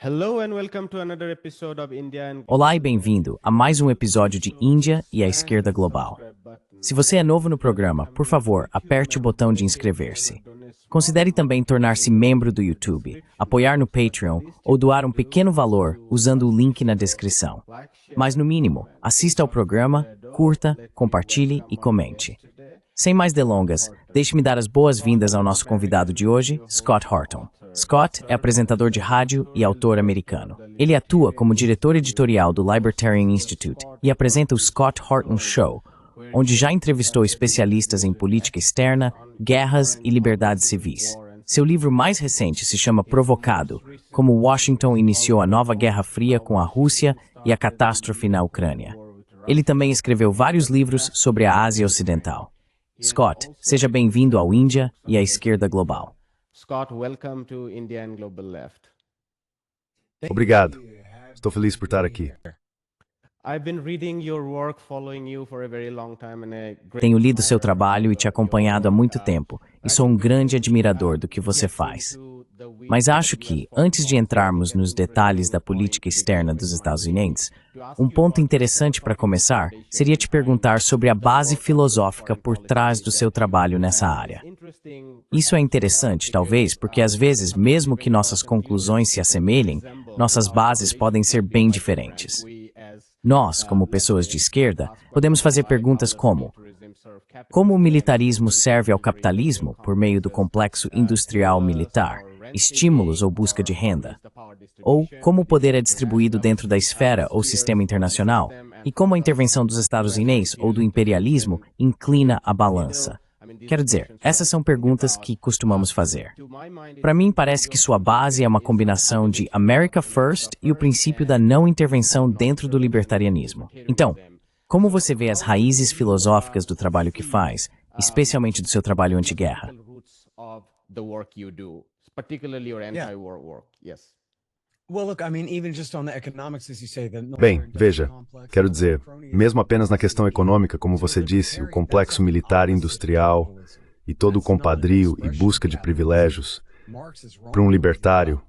Hello and welcome to another episode of India and Olá e bem-vindo a mais um episódio de Índia e a Esquerda Global. Se você é novo no programa, por favor, aperte o botão de inscrever-se. Considere também tornar-se membro do YouTube, apoiar no Patreon ou doar um pequeno valor usando o link na descrição. Mas, no mínimo, assista ao programa, curta, compartilhe e comente. Sem mais delongas, deixe-me dar as boas-vindas ao nosso convidado de hoje, Scott Horton. Scott é apresentador de rádio e autor americano. Ele atua como diretor editorial do Libertarian Institute e apresenta o Scott Horton Show, onde já entrevistou especialistas em política externa, guerras e liberdades civis. Seu livro mais recente se chama Provocado, como Washington iniciou a nova Guerra Fria com a Rússia e a catástrofe na Ucrânia. Ele também escreveu vários livros sobre a Ásia Ocidental. Scott, seja bem-vindo ao Índia e à Esquerda Global. Scott, welcome to India and Global Left. Obrigado. Estou feliz por estar aqui. I've been reading your work, following you for a very long time and Tenho lido seu trabalho e te acompanhado há muito tempo, e sou um grande admirador do que você faz. Mas acho que, antes de entrarmos nos detalhes da política externa dos Estados Unidos, um ponto interessante para começar seria te perguntar sobre a base filosófica por trás do seu trabalho nessa área. Isso é interessante, talvez, porque às vezes, mesmo que nossas conclusões se assemelhem, nossas bases podem ser bem diferentes. Nós, como pessoas de esquerda, podemos fazer perguntas como: como o militarismo serve ao capitalismo por meio do complexo industrial militar, estímulos ou busca de renda? Ou como o poder é distribuído dentro da esfera ou sistema internacional? E como a intervenção dos Estados Unidos ou do imperialismo inclina a balança? Quero dizer, essas são perguntas que costumamos fazer. Para mim, parece que sua base é uma combinação de America First e o princípio da não intervenção dentro do libertarianismo. Então, como você vê as raízes filosóficas do trabalho que faz, especialmente do seu trabalho anti-guerra? Bem, veja, quero dizer, mesmo apenas na questão econômica, como você disse, o complexo militar industrial e todo o compadrio e busca de privilégios, para um libertário,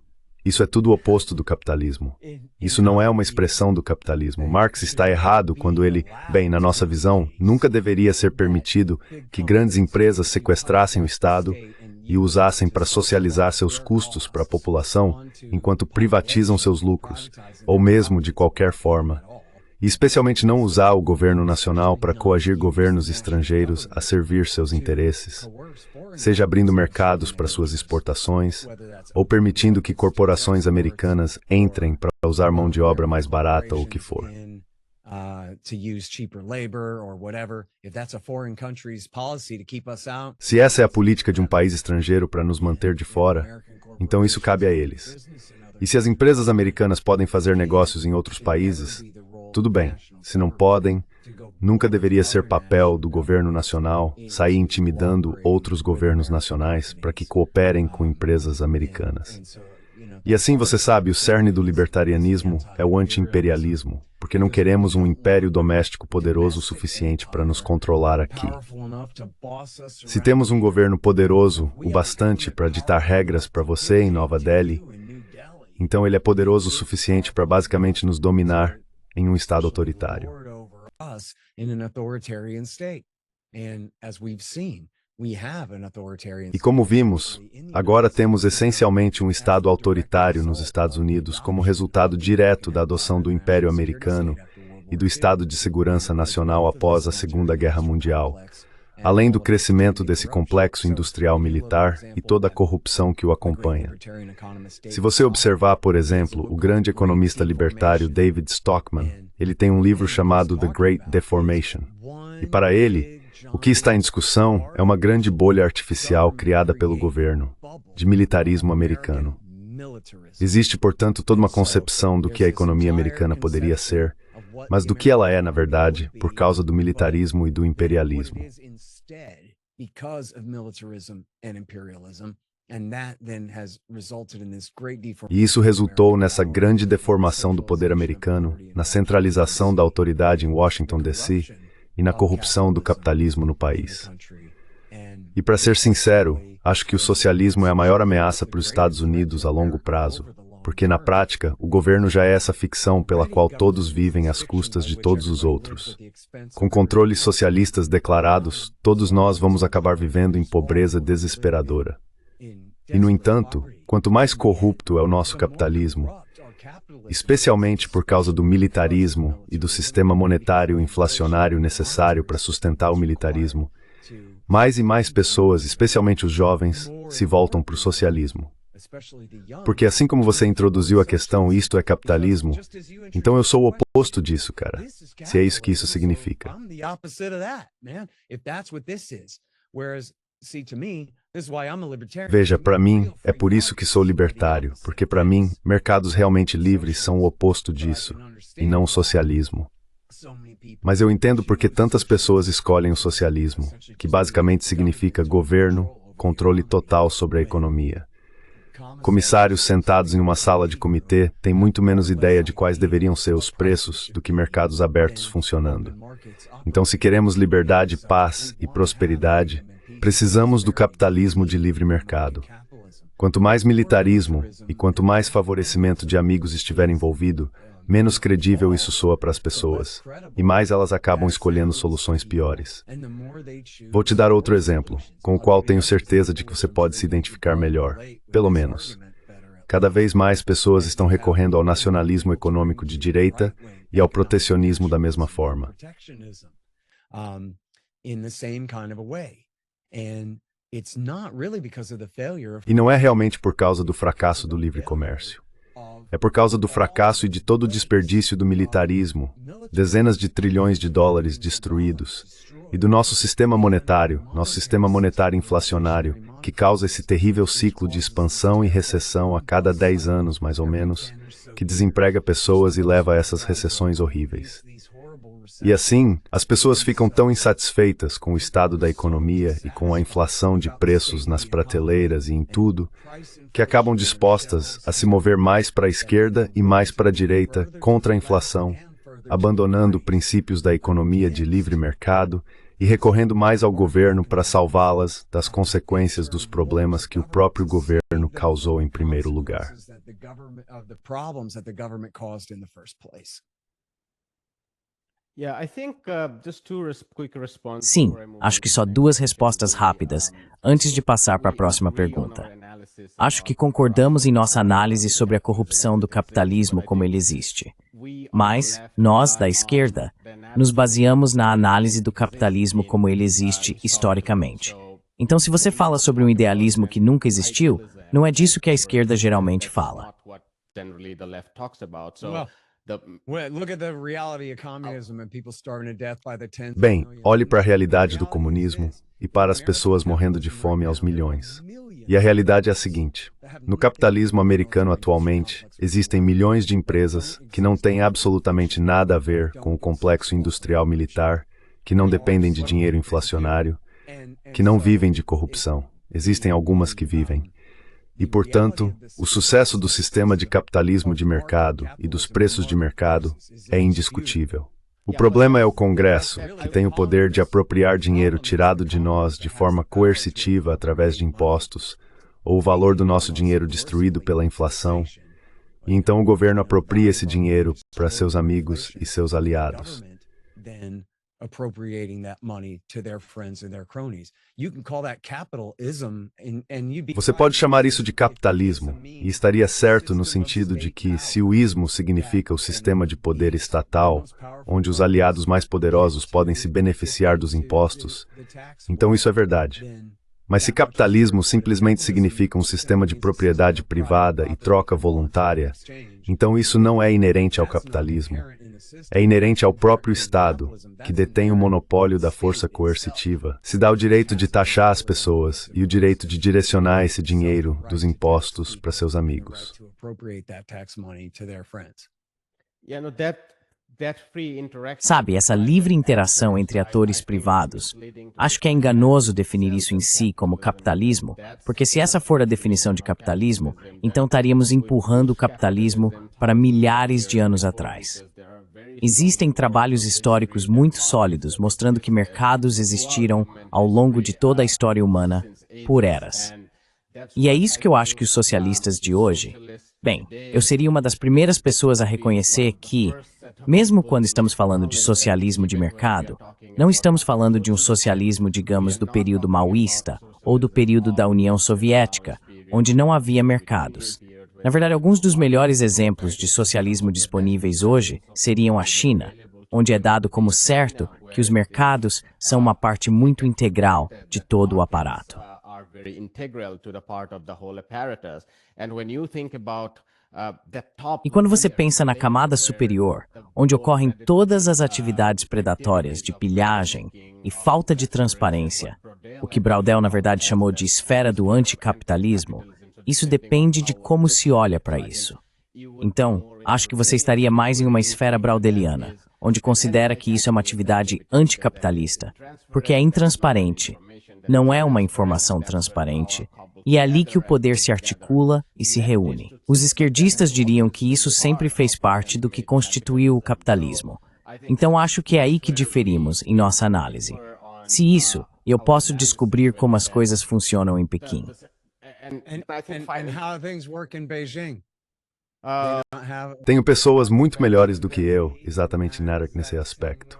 isso é tudo o oposto do capitalismo. Isso não é uma expressão do capitalismo. Marx está errado quando ele, bem, na nossa visão, nunca deveria ser permitido que grandes empresas sequestrassem o Estado e o usassem para socializar seus custos para a população, enquanto privatizam seus lucros, ou mesmo de qualquer forma. E especialmente não usar o governo nacional para coagir governos estrangeiros a servir seus interesses, seja abrindo mercados para suas exportações, ou permitindo que corporações americanas entrem para usar mão de obra mais barata ou o que for. Se essa é a política de um país estrangeiro para nos manter de fora, então isso cabe a eles. E se as empresas americanas podem fazer negócios em outros países, tudo bem. Se não podem, nunca deveria ser papel do governo nacional sair intimidando outros governos nacionais para que cooperem com empresas americanas. E assim, você sabe, o cerne do libertarianismo é o anti-imperialismo, porque não queremos um império doméstico poderoso o suficiente para nos controlar aqui. Se temos um governo poderoso o bastante para ditar regras para você em Nova Delhi, então ele é poderoso o suficiente para basicamente nos dominar em um estado autoritário. E como vimos, agora temos essencialmente um Estado autoritário nos Estados Unidos como resultado direto da adoção do Império Americano e do Estado de Segurança Nacional após a Segunda Guerra Mundial, além do crescimento desse complexo industrial militar e toda a corrupção que o acompanha. Se você observar, por exemplo, o grande economista libertário David Stockman, ele tem um livro chamado The Great Deformation. E para ele, o que está em discussão é uma grande bolha artificial criada pelo governo, de militarismo americano. Existe, portanto, toda uma concepção do que a economia americana poderia ser, mas do que ela é, na verdade, por causa do militarismo e do imperialismo. E isso resultou nessa grande deformação do poder americano, na centralização da autoridade em Washington, D.C., e na corrupção do capitalismo no país. E para ser sincero, acho que o socialismo é a maior ameaça para os Estados Unidos a longo prazo, porque na prática, o governo já é essa ficção pela qual todos vivem às custas de todos os outros. Com controles socialistas declarados, todos nós vamos acabar vivendo em pobreza desesperadora. E, no entanto, quanto mais corrupto é o nosso capitalismo, especialmente por causa do militarismo e do sistema monetário inflacionário necessário para sustentar o militarismo, mais e mais pessoas, especialmente os jovens, se voltam para o socialismo. Porque assim como você introduziu a questão isto é capitalismo, então eu sou o oposto disso, cara. Se é isso que isso significa. Veja, para mim, é por isso que sou libertário, porque para mim, mercados realmente livres são o oposto disso, e não o socialismo. Mas eu entendo porque tantas pessoas escolhem o socialismo, que basicamente significa governo, controle total sobre a economia. Comissários sentados em uma sala de comitê têm muito menos ideia de quais deveriam ser os preços do que mercados abertos funcionando. Então, se queremos liberdade, paz e prosperidade, precisamos do capitalismo de livre mercado. Quanto mais militarismo e quanto mais favorecimento de amigos estiver envolvido, menos credível isso soa para as pessoas, e mais elas acabam escolhendo soluções piores. Vou te dar outro exemplo, com o qual tenho certeza de que você pode se identificar melhor, pelo menos. Cada vez mais pessoas estão recorrendo ao nacionalismo econômico de direita e ao protecionismo da mesma forma. E não é realmente por causa do fracasso do livre comércio. É por causa do fracasso e de todo o desperdício do militarismo, dezenas de trilhões de dólares destruídos, e do nosso sistema monetário inflacionário, que causa esse terrível ciclo de expansão e recessão a cada 10 anos, mais ou menos, que desemprega pessoas e leva a essas recessões horríveis. E assim, as pessoas ficam tão insatisfeitas com o estado da economia e com a inflação de preços nas prateleiras e em tudo, que acabam dispostas a se mover mais para a esquerda e mais para a direita contra a inflação, abandonando princípios da economia de livre mercado e recorrendo mais ao governo para salvá-las das consequências dos problemas que o próprio governo causou em primeiro lugar. Sim, acho que só duas respostas rápidas antes de passar para a próxima pergunta. Acho que concordamos em nossa análise sobre a corrupção do capitalismo como ele existe. Mas, nós, da esquerda, nos baseamos na análise do capitalismo como ele existe historicamente. Então, se você fala sobre um idealismo que nunca existiu, não é disso que a esquerda geralmente fala. Bem, olhe para a realidade do comunismo e para as pessoas morrendo de fome aos milhões. E a realidade é a seguinte: no capitalismo americano atualmente, existem milhões de empresas que não têm absolutamente nada a ver com o complexo industrial militar, que não dependem de dinheiro inflacionário, que não vivem de corrupção. Existem algumas que vivem. E, portanto, o sucesso do sistema de capitalismo de mercado e dos preços de mercado é indiscutível. O problema é o Congresso, que tem o poder de apropriar dinheiro tirado de nós de forma coercitiva através de impostos, ou o valor do nosso dinheiro destruído pela inflação, e então o governo apropria esse dinheiro para seus amigos e seus aliados. Você pode chamar isso de capitalismo, e estaria certo no sentido de que, se o ismo significa o sistema de poder estatal, onde os aliados mais poderosos podem se beneficiar dos impostos, então isso é verdade. Mas se capitalismo simplesmente significa um sistema de propriedade privada e troca voluntária, então isso não é inerente ao capitalismo. É inerente ao próprio Estado, que detém o monopólio da força coercitiva, se dá o direito de taxar as pessoas e o direito de direcionar esse dinheiro dos impostos para seus amigos. Sabe, essa livre interação entre atores privados, acho que é enganoso definir isso em si como capitalismo, porque se essa for a definição de capitalismo, então estaríamos empurrando o capitalismo para milhares de anos atrás. Existem trabalhos históricos muito sólidos mostrando que mercados existiram ao longo de toda a história humana por eras. E é isso que eu acho que os socialistas de hoje... Bem, eu seria uma das primeiras pessoas a reconhecer que, mesmo quando estamos falando de socialismo de mercado, não estamos falando de um socialismo, digamos, do período maoísta ou do período da União Soviética, onde não havia mercados. Na verdade, alguns dos melhores exemplos de socialismo disponíveis hoje seriam a China, onde é dado como certo que os mercados são uma parte muito integral de todo o aparato. E quando você pensa na camada superior, onde ocorrem todas as atividades predatórias de pilhagem e falta de transparência, o que Braudel na verdade chamou de esfera do anticapitalismo, isso depende de como se olha para isso. Então, acho que você estaria mais em uma esfera braudeliana, onde considera que isso é uma atividade anticapitalista, porque é intransparente, não é uma informação transparente, e é ali que o poder se articula e se reúne. Os esquerdistas diriam que isso sempre fez parte do que constituiu o capitalismo. Então acho que é aí que diferimos em nossa análise. Se isso, eu posso descobrir como as coisas funcionam em Pequim. Tenho pessoas muito melhores do que eu, exatamente nesse aspecto.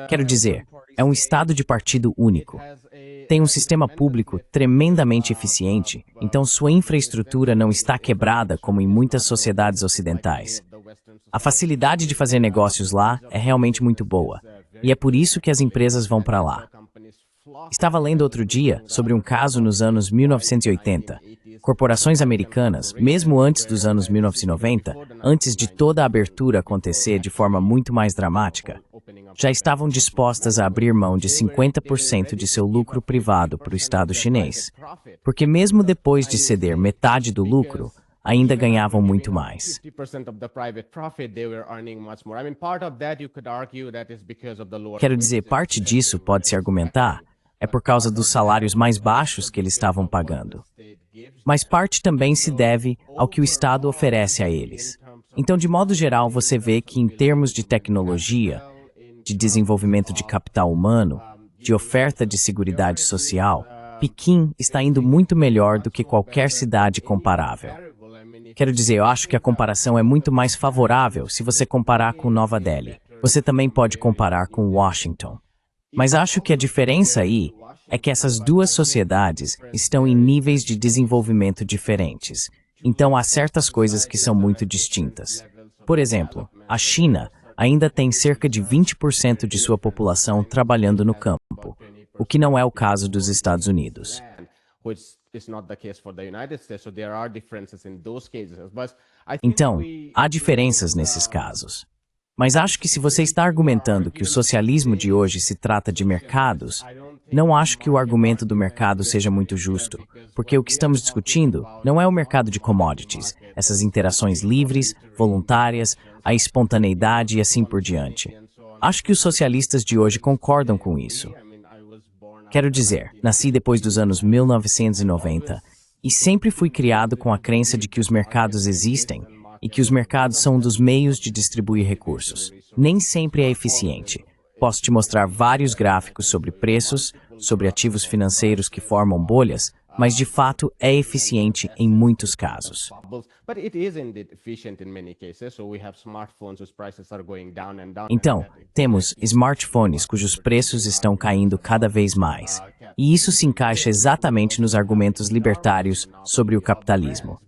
Quero dizer, é um estado de partido único. Tem um sistema público tremendamente eficiente, então sua infraestrutura não está quebrada como em muitas sociedades ocidentais. A facilidade de fazer negócios lá é realmente muito boa, e é por isso que as empresas vão para lá. Estava lendo outro dia sobre um caso nos anos 1980. Corporações americanas, mesmo antes dos anos 1990, antes de toda a abertura acontecer de forma muito mais dramática, já estavam dispostas a abrir mão de 50% de seu lucro privado para o Estado chinês, porque mesmo depois de ceder metade do lucro, ainda ganhavam muito mais. Quero dizer, parte disso pode-se argumentar é por causa dos salários mais baixos que eles estavam pagando. Mas parte também se deve ao que o Estado oferece a eles. Então, de modo geral, você vê que em termos de tecnologia, de desenvolvimento de capital humano, de oferta de seguridade social, Pequim está indo muito melhor do que qualquer cidade comparável. Quero dizer, eu acho que a comparação é muito mais favorável se você comparar com Nova Delhi. Você também pode comparar com Washington. Mas acho que a diferença aí é que essas duas sociedades estão em níveis de desenvolvimento diferentes. Então há certas coisas que são muito distintas. Por exemplo, a China ainda tem cerca de 20% de sua população trabalhando no campo, o que não é o caso dos Estados Unidos. Então, há diferenças nesses casos. Mas acho que se você está argumentando que o socialismo de hoje se trata de mercados, não acho que o argumento do mercado seja muito justo, porque o que estamos discutindo não é o mercado de commodities, essas interações livres, voluntárias, a espontaneidade e assim por diante. Acho que os socialistas de hoje concordam com isso. Quero dizer, nasci depois dos anos 1990 e sempre fui criado com a crença de que os mercados existem e que os mercados são um dos meios de distribuir recursos. Nem sempre é eficiente. Posso te mostrar vários gráficos sobre preços, sobre ativos financeiros que formam bolhas, mas de fato é eficiente em muitos casos. Então, temos smartphones cujos preços estão caindo cada vez mais, e isso se encaixa exatamente nos argumentos libertários sobre o capitalismo.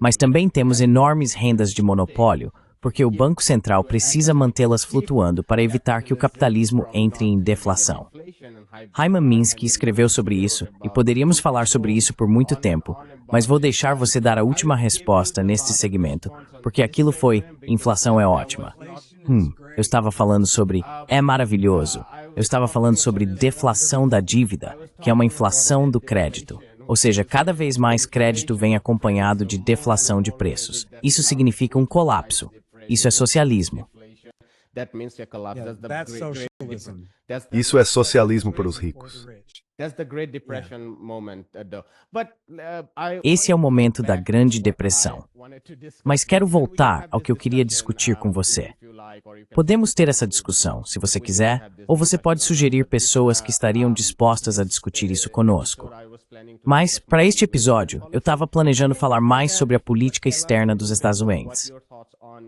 Mas também temos enormes rendas de monopólio, porque o Banco Central precisa mantê-las flutuando para evitar que o capitalismo entre em deflação. Hyman Minsky escreveu sobre isso, e poderíamos falar sobre isso por muito tempo, mas vou deixar você dar a última resposta neste segmento, porque aquilo foi, inflação é ótima. Eu estava falando sobre, é maravilhoso. Eu estava falando sobre deflação da dívida, que é uma inflação do crédito. Ou seja, cada vez mais crédito vem acompanhado de deflação de preços. Isso significa um colapso. Isso é socialismo. that means a collapse. Yeah, That's the that's great, socialism. Isso é socialismo para os ricos. That's the Great Depression moment, though. But Esse é o momento da Grande Depressão. Mas quero voltar ao que eu queria discutir com você. Podemos ter essa discussão, se você quiser, ou você pode sugerir pessoas que estariam dispostas a discutir isso conosco. Mas, para este episódio, eu estava planejando falar mais sobre a política externa dos Estados Unidos.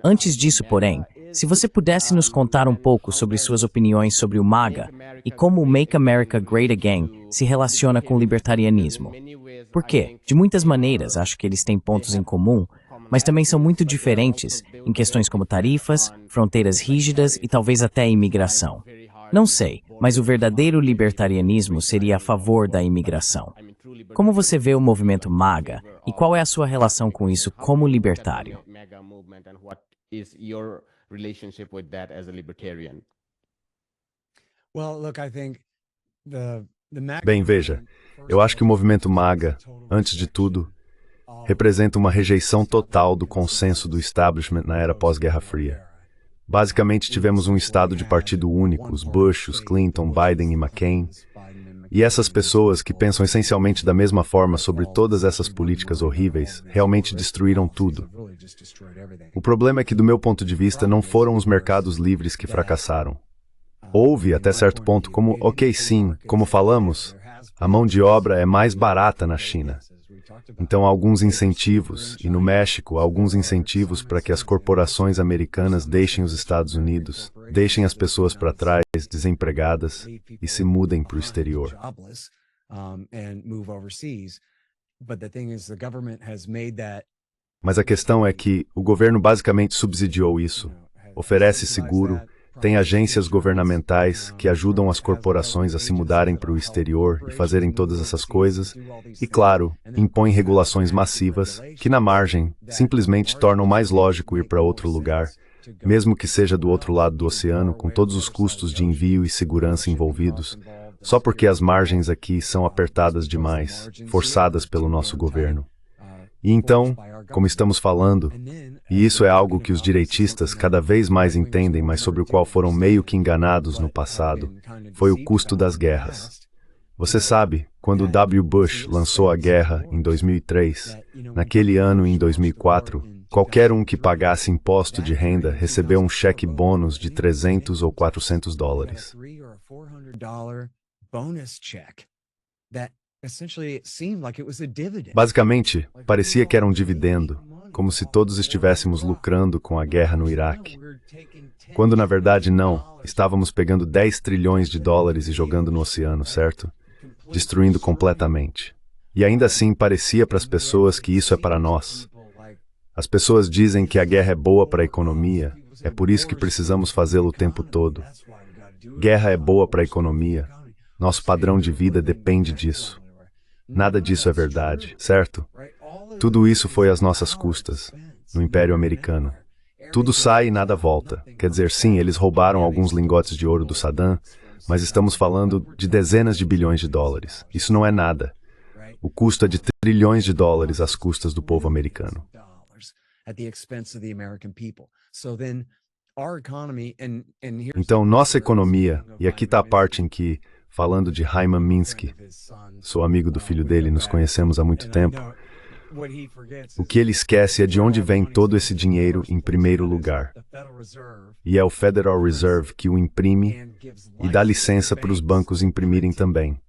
Antes disso, porém, se você pudesse nos contar um pouco sobre suas opiniões sobre o MAGA e como o Make America Great Again se relaciona com o libertarianismo. Porque, de muitas maneiras, acho que eles têm pontos em comum, mas também são muito diferentes em questões como tarifas, fronteiras rígidas e talvez até imigração. Não sei, mas o verdadeiro libertarianismo seria a favor da imigração. Como você vê o movimento MAGA e qual é a sua relação com isso como libertário? Relationship with that as a libertarian? Well, look, I think the Bem, veja, eu acho que o movimento MAGA, antes de tudo, representa uma rejeição total do consenso do establishment na era pós-Guerra Fria. Basicamente, tivemos um estado de partido único, os Bush, os Clinton, Biden e McCain, e essas pessoas que pensam essencialmente da mesma forma sobre todas essas políticas horríveis realmente destruíram tudo. O problema é que, do meu ponto de vista, não foram os mercados livres que fracassaram. Houve, até certo ponto, sim, como falamos, a mão de obra é mais barata na China. Então, há alguns incentivos, e no México, há alguns incentivos para que as corporações americanas deixem os Estados Unidos, deixem as pessoas para trás, desempregadas, e se mudem para o exterior. Mas a questão é que o governo basicamente subsidiou isso, oferece seguro, tem agências governamentais que ajudam as corporações a se mudarem para o exterior e fazerem todas essas coisas, e, claro, impõe regulações massivas que, na margem, simplesmente tornam mais lógico ir para outro lugar, mesmo que seja do outro lado do oceano, com todos os custos de envio e segurança envolvidos, só porque as margens aqui são apertadas demais, forçadas pelo nosso governo. E então, como estamos falando, e isso é algo que os direitistas cada vez mais entendem, mas sobre o qual foram meio que enganados no passado, foi o custo das guerras. Você sabe, quando W. Bush lançou a guerra em 2003, naquele ano em 2004, qualquer um que pagasse imposto de renda recebeu um cheque bônus de $300 ou $400. Basicamente, parecia que era um dividendo, como se todos estivéssemos lucrando com a guerra no Iraque. Quando na verdade não, estávamos pegando $10 trilhões e jogando no oceano, certo? Destruindo completamente. E ainda assim parecia para as pessoas que isso é para nós. As pessoas dizem que a guerra é boa para a economia, é por isso que precisamos fazê-lo o tempo todo. Guerra é boa para a economia. Nosso padrão de vida depende disso. Nada disso é verdade, certo? Tudo isso foi às nossas custas, no Império Americano. Tudo sai e nada volta. Quer dizer, sim, eles roubaram alguns lingotes de ouro do Saddam, mas estamos falando de dezenas de bilhões de dólares. Isso não é nada. O custo é de trilhões de dólares às custas do povo americano. Então, nossa economia, e aqui está a parte em que, falando de Hyman Minsky, sou amigo do filho dele, nos conhecemos há muito tempo, o que ele esquece é de onde vem todo esse dinheiro em primeiro lugar. E é o Federal Reserve que o imprime e dá licença para os bancos imprimirem também.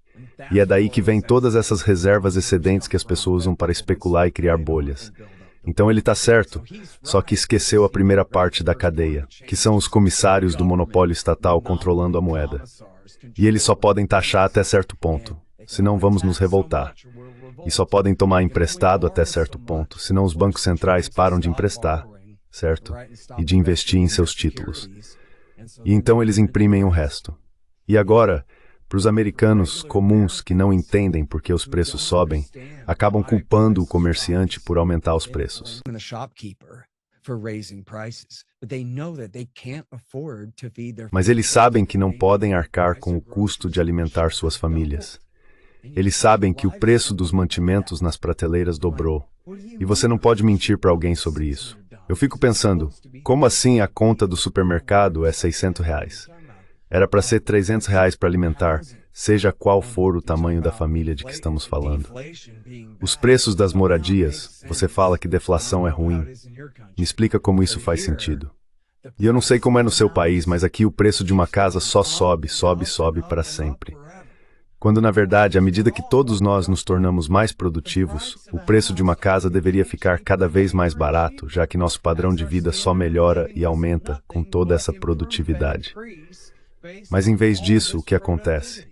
E é daí que vem todas essas reservas excedentes que as pessoas usam para especular e criar bolhas. Então ele está certo, só que esqueceu a primeira parte da cadeia, que são os comissários do monopólio estatal controlando a moeda. E eles só podem taxar até certo ponto, senão vamos nos revoltar. E só podem tomar emprestado até certo ponto, senão os bancos centrais param de emprestar, certo? E de investir em seus títulos. E então eles imprimem o resto. E agora, para os americanos comuns que não entendem por que os preços sobem, acabam culpando o comerciante por aumentar os preços. Mas eles sabem que não podem arcar com o custo de alimentar suas famílias. Eles sabem que o preço dos mantimentos nas prateleiras dobrou. E você não pode mentir para alguém sobre isso. Eu fico pensando, como assim a conta do supermercado é R$ 600? Era para ser R$ 300 para alimentar, seja qual for o tamanho da família de que estamos falando. Os preços das moradias, você fala que deflação é ruim. Me explica como isso faz sentido. E eu não sei como é no seu país, mas aqui o preço de uma casa só sobe, sobe, sobe para sempre. Quando, na verdade, à medida que todos nós nos tornamos mais produtivos, o preço de uma casa deveria ficar cada vez mais barato, já que nosso padrão de vida só melhora e aumenta com toda essa produtividade. Mas, em vez disso, o que acontece?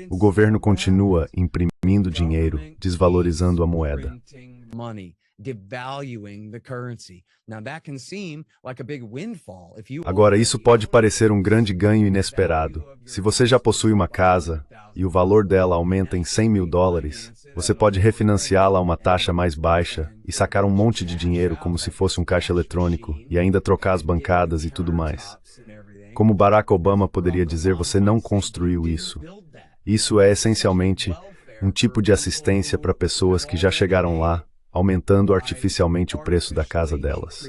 O governo continua imprimindo dinheiro, desvalorizando a moeda. Agora, isso pode parecer um grande ganho inesperado. Se você já possui uma casa e o valor dela aumenta em US$ 100.000, você pode refinanciá-la a uma taxa mais baixa e sacar um monte de dinheiro como se fosse um caixa eletrônico e ainda trocar as bancadas e tudo mais. Como Barack Obama poderia dizer, você não construiu isso. Isso é essencialmente um tipo de assistência para pessoas que já chegaram lá, aumentando artificialmente o preço da casa delas.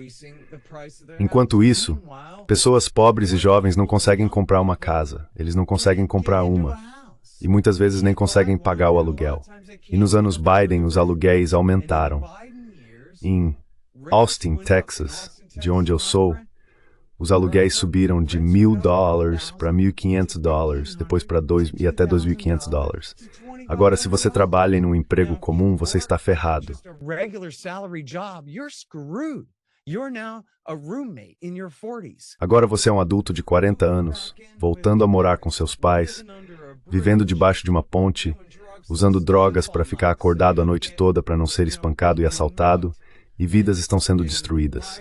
Enquanto isso, pessoas pobres e jovens não conseguem comprar uma casa, eles não conseguem comprar uma, e muitas vezes nem conseguem pagar o aluguel. E nos anos Biden, os aluguéis aumentaram. Em Austin, Texas, de onde eu sou, os aluguéis subiram de $1.000 para $1.500, depois para e até $2.500. Agora, se você trabalha em um emprego comum, você está ferrado. Agora você é um adulto de 40 anos, voltando a morar com seus pais, vivendo debaixo de uma ponte, usando drogas para ficar acordado a noite toda para não ser espancado e assaltado, e vidas estão sendo destruídas.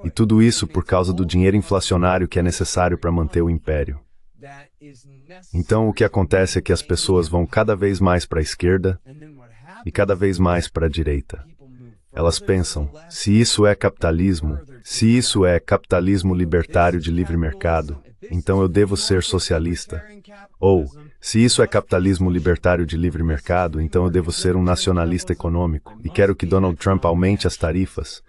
E tudo isso por causa do dinheiro inflacionário que é necessário para manter o império. Então, o que acontece é que as pessoas vão cada vez mais para a esquerda e cada vez mais para a direita. Elas pensam, se isso é capitalismo libertário de livre mercado, então eu devo ser socialista. Ou, se isso é capitalismo libertário de livre mercado, então eu devo ser um nacionalista econômico e quero que Donald Trump aumente as tarifas,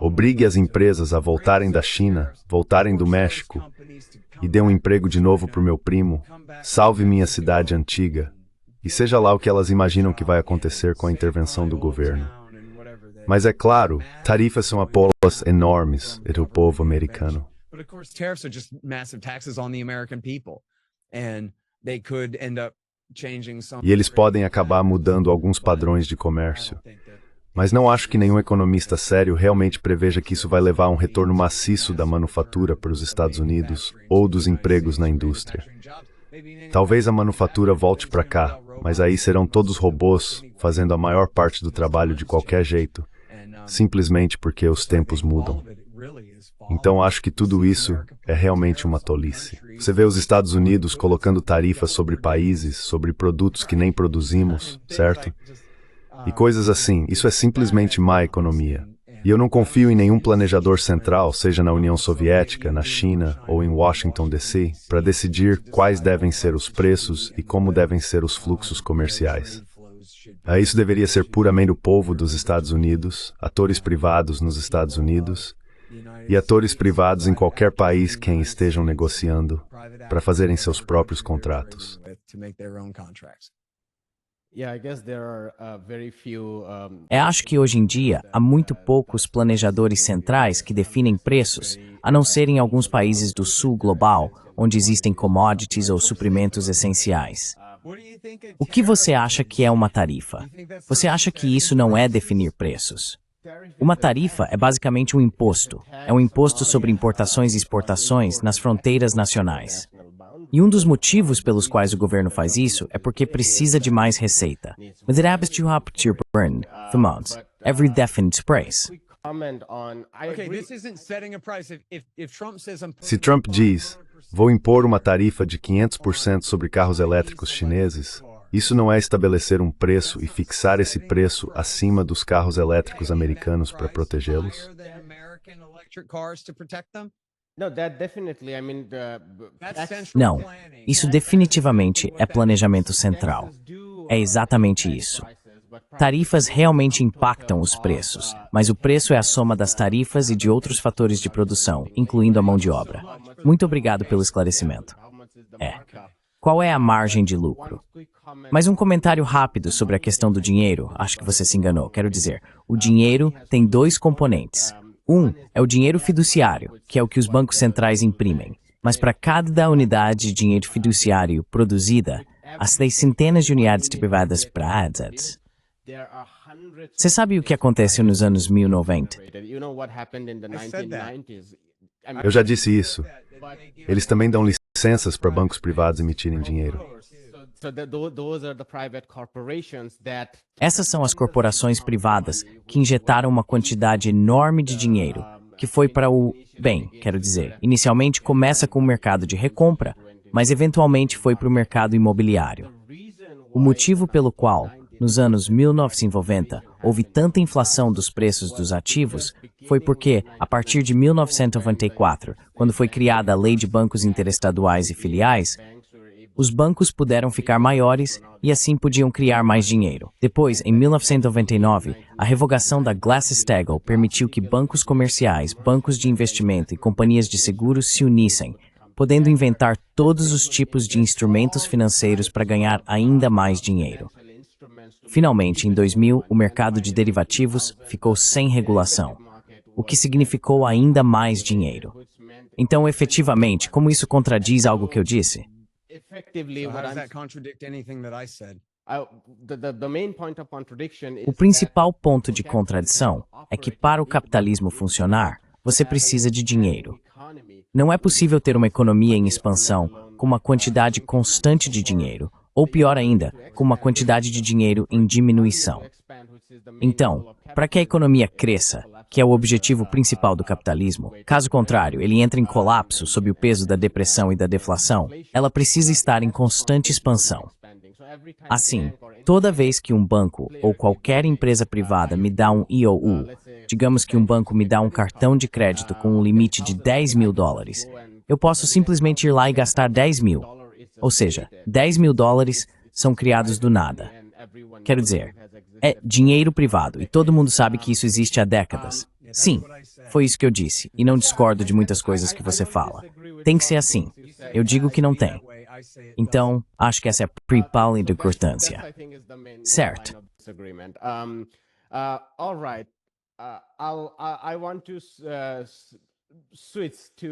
obrigue as empresas a voltarem da China, voltarem do México, e dê um emprego de novo para o meu primo, salve minha cidade antiga, e seja lá o que elas imaginam que vai acontecer com a intervenção do governo. Mas é claro, tarifas são apoios enormes entre o povo americano. E eles podem acabar mudando alguns padrões de comércio. Mas não acho que nenhum economista sério realmente preveja que isso vai levar a um retorno maciço da manufatura para os Estados Unidos ou dos empregos na indústria. Talvez a manufatura volte para cá, mas aí serão todos robôs fazendo a maior parte do trabalho de qualquer jeito, simplesmente porque os tempos mudam. Então acho que tudo isso é realmente uma tolice. Você vê os Estados Unidos colocando tarifas sobre países, sobre produtos que nem produzimos, certo? E coisas assim, isso é simplesmente má economia. E eu não confio em nenhum planejador central, seja na União Soviética, na China ou em Washington, D.C., para decidir quais devem ser os preços e como devem ser os fluxos comerciais. Isso deveria ser puramente o povo dos Estados Unidos, atores privados nos Estados Unidos e atores privados em qualquer país quem estejam negociando para fazerem seus próprios contratos. Acho que hoje em dia há muito poucos planejadores centrais que definem preços, a não ser em alguns países do sul global, onde existem commodities ou suprimentos essenciais. O que você acha que é uma tarifa? Você acha que isso não é definir preços? Uma tarifa é basicamente um imposto. É um imposto sobre importações e exportações nas fronteiras nacionais. E um dos motivos pelos quais o governo faz isso é porque precisa de mais receita. Mas it happens to have to burn the months, every definite price. Se Trump diz, vou impor uma tarifa de 500% sobre carros elétricos chineses, isso não é estabelecer um preço e fixar esse preço acima dos carros elétricos americanos para protegê-los? Não, isso definitivamente é planejamento central. É exatamente isso. Tarifas realmente impactam os preços, mas o preço é a soma das tarifas e de outros fatores de produção, incluindo a mão de obra. Muito obrigado pelo esclarecimento. Qual é a margem de lucro? Mais um comentário rápido sobre a questão do dinheiro. Acho que você se enganou. Quero dizer, o dinheiro tem dois componentes. Um é o dinheiro fiduciário, que é o que os bancos centrais imprimem. Mas para cada unidade de dinheiro fiduciário produzida, há centenas de unidades privadas para assets. Você sabe o que aconteceu nos anos 1090? Eu já disse isso. Eles também dão licenças para bancos privados emitirem dinheiro. Essas são as corporações privadas que injetaram uma quantidade enorme de dinheiro, que foi para quero dizer, inicialmente começa com o mercado de recompra, mas eventualmente foi para o mercado imobiliário. O motivo pelo qual, nos anos 1990, houve tanta inflação dos preços dos ativos foi porque, a partir de 1994, quando foi criada a Lei de Bancos Interestaduais e Filiais, os bancos puderam ficar maiores e assim podiam criar mais dinheiro. Depois, em 1999, a revogação da Glass-Steagall permitiu que bancos comerciais, bancos de investimento e companhias de seguros se unissem, podendo inventar todos os tipos de instrumentos financeiros para ganhar ainda mais dinheiro. Finalmente, em 2000, o mercado de derivativos ficou sem regulação, o que significou ainda mais dinheiro. Então, efetivamente, como isso contradiz algo que eu disse? O principal ponto de contradição é que para o capitalismo funcionar, você precisa de dinheiro. Não é possível ter uma economia em expansão com uma quantidade constante de dinheiro, ou pior ainda, com uma quantidade de dinheiro em diminuição. Então, para que a economia cresça, que é o objetivo principal do capitalismo, caso contrário, ele entra em colapso sob o peso da depressão e da deflação, ela precisa estar em constante expansão. Assim, toda vez que um banco ou qualquer empresa privada me dá um IOU, digamos que um banco me dá um cartão de crédito com um limite de $10.000, eu posso simplesmente ir lá e gastar 10 mil. Ou seja, 10 mil dólares são criados do nada. Quero dizer, é dinheiro privado e todo mundo sabe que isso existe há décadas. Sim, foi isso que eu disse, e não discordo de muitas coisas que você fala. Tem que ser assim. Eu digo que não tem. Então, acho que essa é a principal importância. Certo.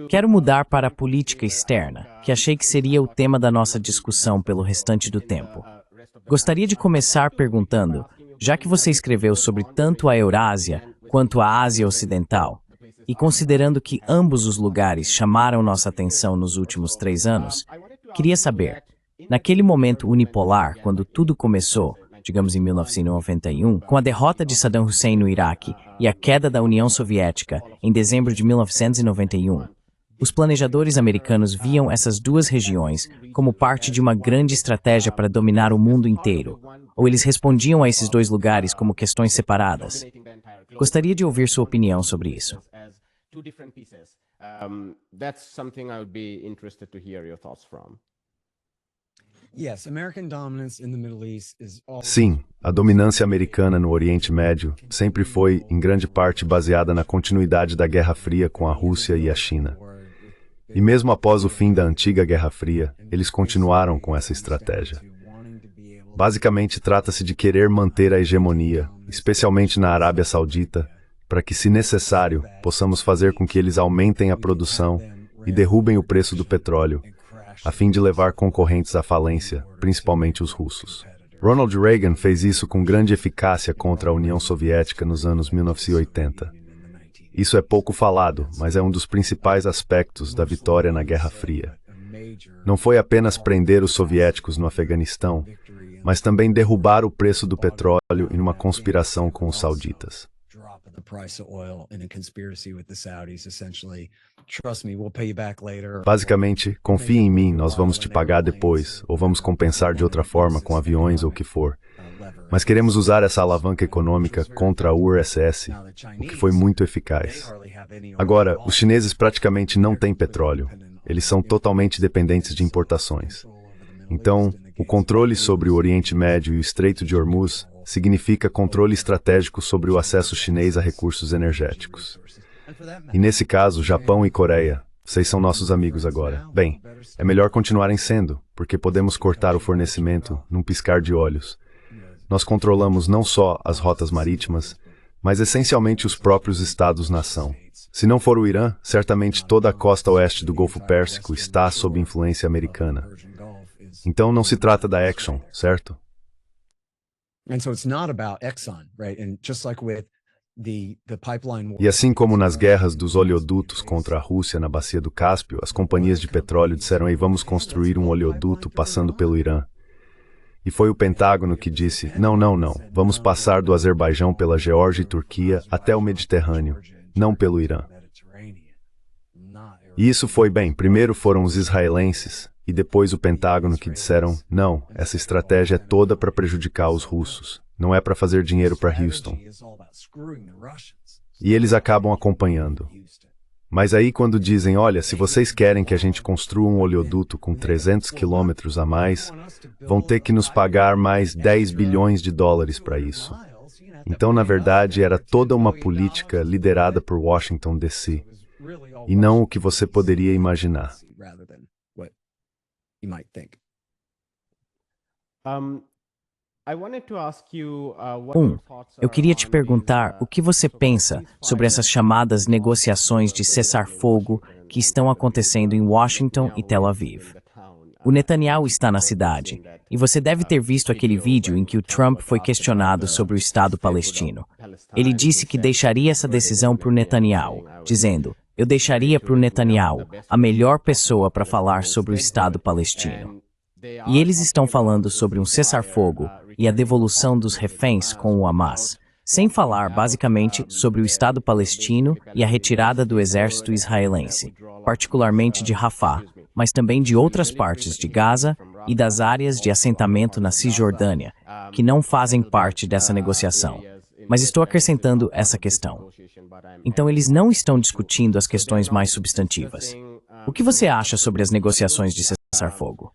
Quero mudar para a política externa, que achei que seria o tema da nossa discussão pelo restante do tempo. Gostaria de começar perguntando, já que você escreveu sobre tanto a Eurásia quanto a Ásia Ocidental, e considerando que ambos os lugares chamaram nossa atenção nos últimos 3 anos, queria saber, naquele momento unipolar, quando tudo começou, digamos em 1991, com a derrota de Saddam Hussein no Iraque e a queda da União Soviética em dezembro de 1991, os planejadores americanos viam essas duas regiões como parte de uma grande estratégia para dominar o mundo inteiro, ou eles respondiam a esses dois lugares como questões separadas? Gostaria de ouvir sua opinião sobre isso. Sim, a dominância americana no Oriente Médio sempre foi, em grande parte, baseada na continuidade da Guerra Fria com a Rússia e a China. E mesmo após o fim da antiga Guerra Fria, eles continuaram com essa estratégia. Basicamente, trata-se de querer manter a hegemonia, especialmente na Arábia Saudita, para que, se necessário, possamos fazer com que eles aumentem a produção e derrubem o preço do petróleo, a fim de levar concorrentes à falência, principalmente os russos. Ronald Reagan fez isso com grande eficácia contra a União Soviética nos anos 1980. Isso é pouco falado, mas é um dos principais aspectos da vitória na Guerra Fria. Não foi apenas prender os soviéticos no Afeganistão, mas também derrubar o preço do petróleo em uma conspiração com os sauditas. Basicamente, confie em mim, nós vamos te pagar depois, ou vamos compensar de outra forma com aviões ou o que for. Mas queremos usar essa alavanca econômica contra a URSS, o que foi muito eficaz. Agora, os chineses praticamente não têm petróleo. Eles são totalmente dependentes de importações. Então, o controle sobre o Oriente Médio e o Estreito de Hormuz significa controle estratégico sobre o acesso chinês a recursos energéticos. E nesse caso, Japão e Coreia, vocês são nossos amigos agora. Bem, é melhor continuarem sendo, porque podemos cortar o fornecimento num piscar de olhos. Nós controlamos não só as rotas marítimas, mas essencialmente os próprios estados-nação. Se não for o Irã, certamente toda a costa oeste do Golfo Pérsico está sob influência americana. Então não se trata da Exxon, certo? E assim como nas guerras dos oleodutos contra a Rússia na bacia do Cáspio, as companhias de petróleo disseram: "Ei, vamos construir um oleoduto passando pelo Irã." E foi o Pentágono que disse: não, vamos passar do Azerbaijão pela Geórgia e Turquia até o Mediterrâneo, não pelo Irã. E isso foi bem, primeiro foram os israelenses, e depois o Pentágono que disseram: não, essa estratégia é toda para prejudicar os russos, não é para fazer dinheiro para Houston. E eles acabam acompanhando. Mas aí quando dizem: olha, se vocês querem que a gente construa um oleoduto com 300 quilômetros a mais, vão ter que nos pagar mais 10 bilhões de dólares para isso. Então, na verdade, era toda uma política liderada por Washington, D.C., e não o que você poderia imaginar. Eu queria te perguntar o que você pensa sobre essas chamadas negociações de cessar-fogo que estão acontecendo em Washington e Tel Aviv. O Netanyahu está na cidade, e você deve ter visto aquele vídeo em que o Trump foi questionado sobre o Estado palestino. Ele disse que deixaria essa decisão para o Netanyahu, dizendo: eu deixaria para o Netanyahu, a melhor pessoa para falar sobre o Estado palestino. E eles estão falando sobre um cessar-fogo e a devolução dos reféns com o Hamas, sem falar basicamente sobre o Estado palestino e a retirada do exército israelense, particularmente de Rafah, mas também de outras partes de Gaza e das áreas de assentamento na Cisjordânia, que não fazem parte dessa negociação. Mas estou acrescentando essa questão. Então eles não estão discutindo as questões mais substantivas. O que você acha sobre as negociações de cessar-fogo?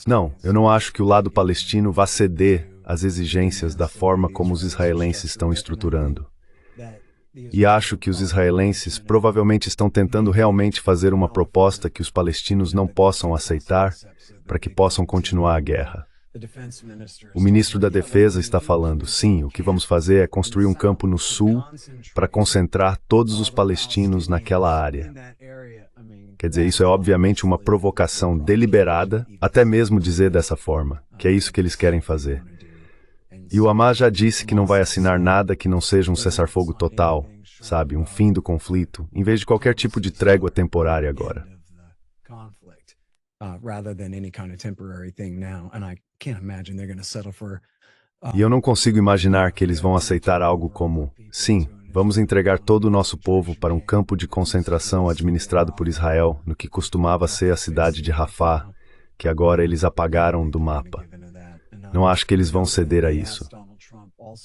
Não, eu não acho que o lado palestino vá ceder às exigências da forma como os israelenses estão estruturando. E acho que os israelenses provavelmente estão tentando realmente fazer uma proposta que os palestinos não possam aceitar para que possam continuar a guerra. O ministro da Defesa está falando: sim, o que vamos fazer é construir um campo no sul para concentrar todos os palestinos naquela área. Quer dizer, isso é obviamente uma provocação deliberada, até mesmo dizer dessa forma, que é isso que eles querem fazer. E o Hamas já disse que não vai assinar nada que não seja um cessar-fogo total, sabe, um fim do conflito, em vez de qualquer tipo de trégua temporária agora. E eu não consigo imaginar que eles vão aceitar algo como: sim, vamos entregar todo o nosso povo para um campo de concentração administrado por Israel, no que costumava ser a cidade de Rafah, que agora eles apagaram do mapa. Não acho que eles vão ceder a isso.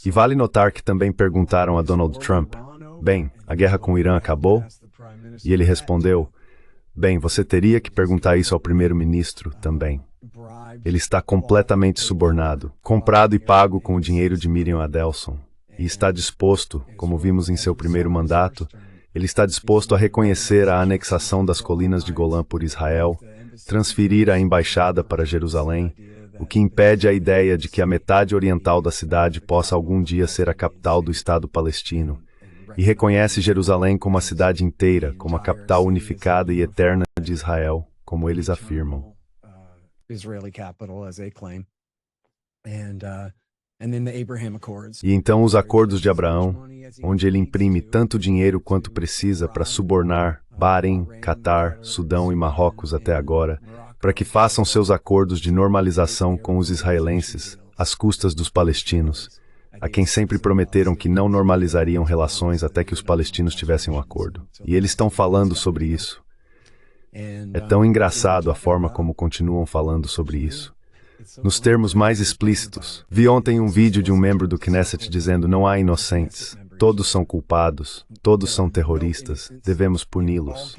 E vale notar que também perguntaram a Donald Trump: bem, a guerra com o Irã acabou? E ele respondeu: bem, você teria que perguntar isso ao primeiro-ministro também. Ele está completamente subornado, comprado e pago com o dinheiro de Miriam Adelson. E está disposto, como vimos em seu primeiro mandato, ele está disposto a reconhecer a anexação das colinas de Golã por Israel, transferir a embaixada para Jerusalém, o que impede a ideia de que a metade oriental da cidade possa algum dia ser a capital do Estado palestino, e reconhece Jerusalém como a cidade inteira, como a capital unificada e eterna de Israel, como eles afirmam. E então os acordos de Abraão, onde ele imprime tanto dinheiro quanto precisa para subornar Bahrein, Catar, Sudão e Marrocos até agora, para que façam seus acordos de normalização com os israelenses, às custas dos palestinos, a quem sempre prometeram que não normalizariam relações até que os palestinos tivessem um acordo. E eles estão falando sobre isso. É tão engraçado a forma como continuam falando sobre isso. Nos termos mais explícitos. Vi ontem um vídeo de um membro do Knesset dizendo: não há inocentes. Todos são culpados, todos são terroristas, devemos puni-los.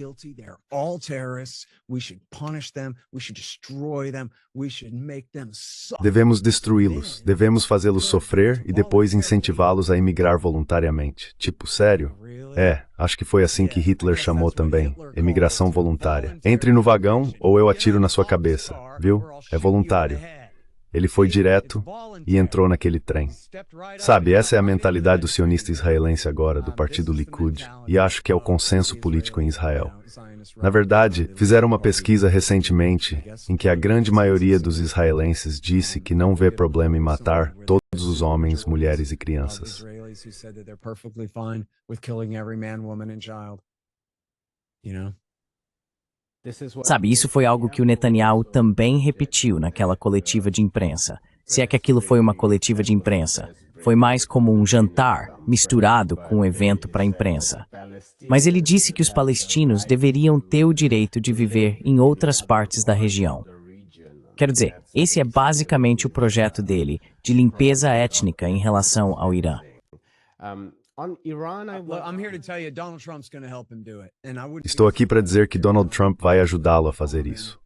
Devemos destruí-los, devemos fazê-los sofrer e depois incentivá-los a emigrar voluntariamente. Tipo, sério? Acho que foi assim que Hitler chamou também, emigração voluntária. Entre no vagão ou eu atiro na sua cabeça, viu? É voluntário. Ele foi direto e entrou naquele trem. Sabe, essa é a mentalidade do sionista israelense agora, do partido Likud, e acho que é o consenso político em Israel. Na verdade, fizeram uma pesquisa recentemente em que a grande maioria dos israelenses disse que não vê problema em matar todos os homens, mulheres e crianças. Sabe, isso foi algo que o Netanyahu também repetiu naquela coletiva de imprensa. Se é que aquilo foi uma coletiva de imprensa, foi mais como um jantar misturado com um evento para a imprensa. Mas ele disse que os palestinos deveriam ter o direito de viver em outras partes da região. Quero dizer, esse é basicamente o projeto dele, de limpeza étnica em relação ao Irã. Estou aqui para dizer que Donald Trump vai ajudá-lo a fazer isso.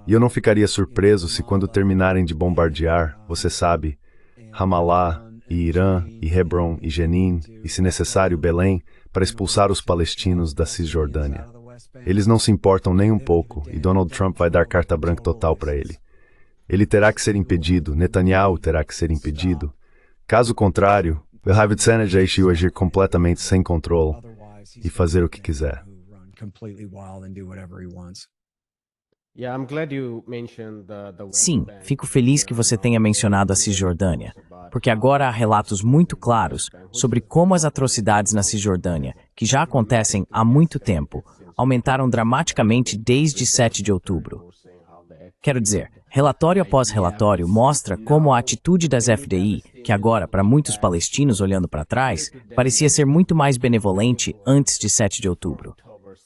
E eu não ficaria surpreso se quando terminarem de bombardear, você sabe, Ramallah, e Irã, e Hebron, e Jenin, e se necessário Belém, para expulsar os palestinos da Cisjordânia. Eles não se importam nem um pouco, e Donald Trump vai dar carta branca total para ele. Ele terá que ser impedido, Netanyahu terá que ser impedido. Caso contrário, Behavidsen Jaish vai agir completamente sem controle e fazer o que quiser. Sim, fico feliz que você tenha mencionado a Cisjordânia, porque agora há relatos muito claros sobre como as atrocidades na Cisjordânia, que já acontecem há muito tempo, aumentaram dramaticamente desde 7 de outubro. Quero dizer, relatório após relatório mostra como a atitude das FDI, que agora, para muitos palestinos olhando para trás, parecia ser muito mais benevolente antes de 7 de outubro.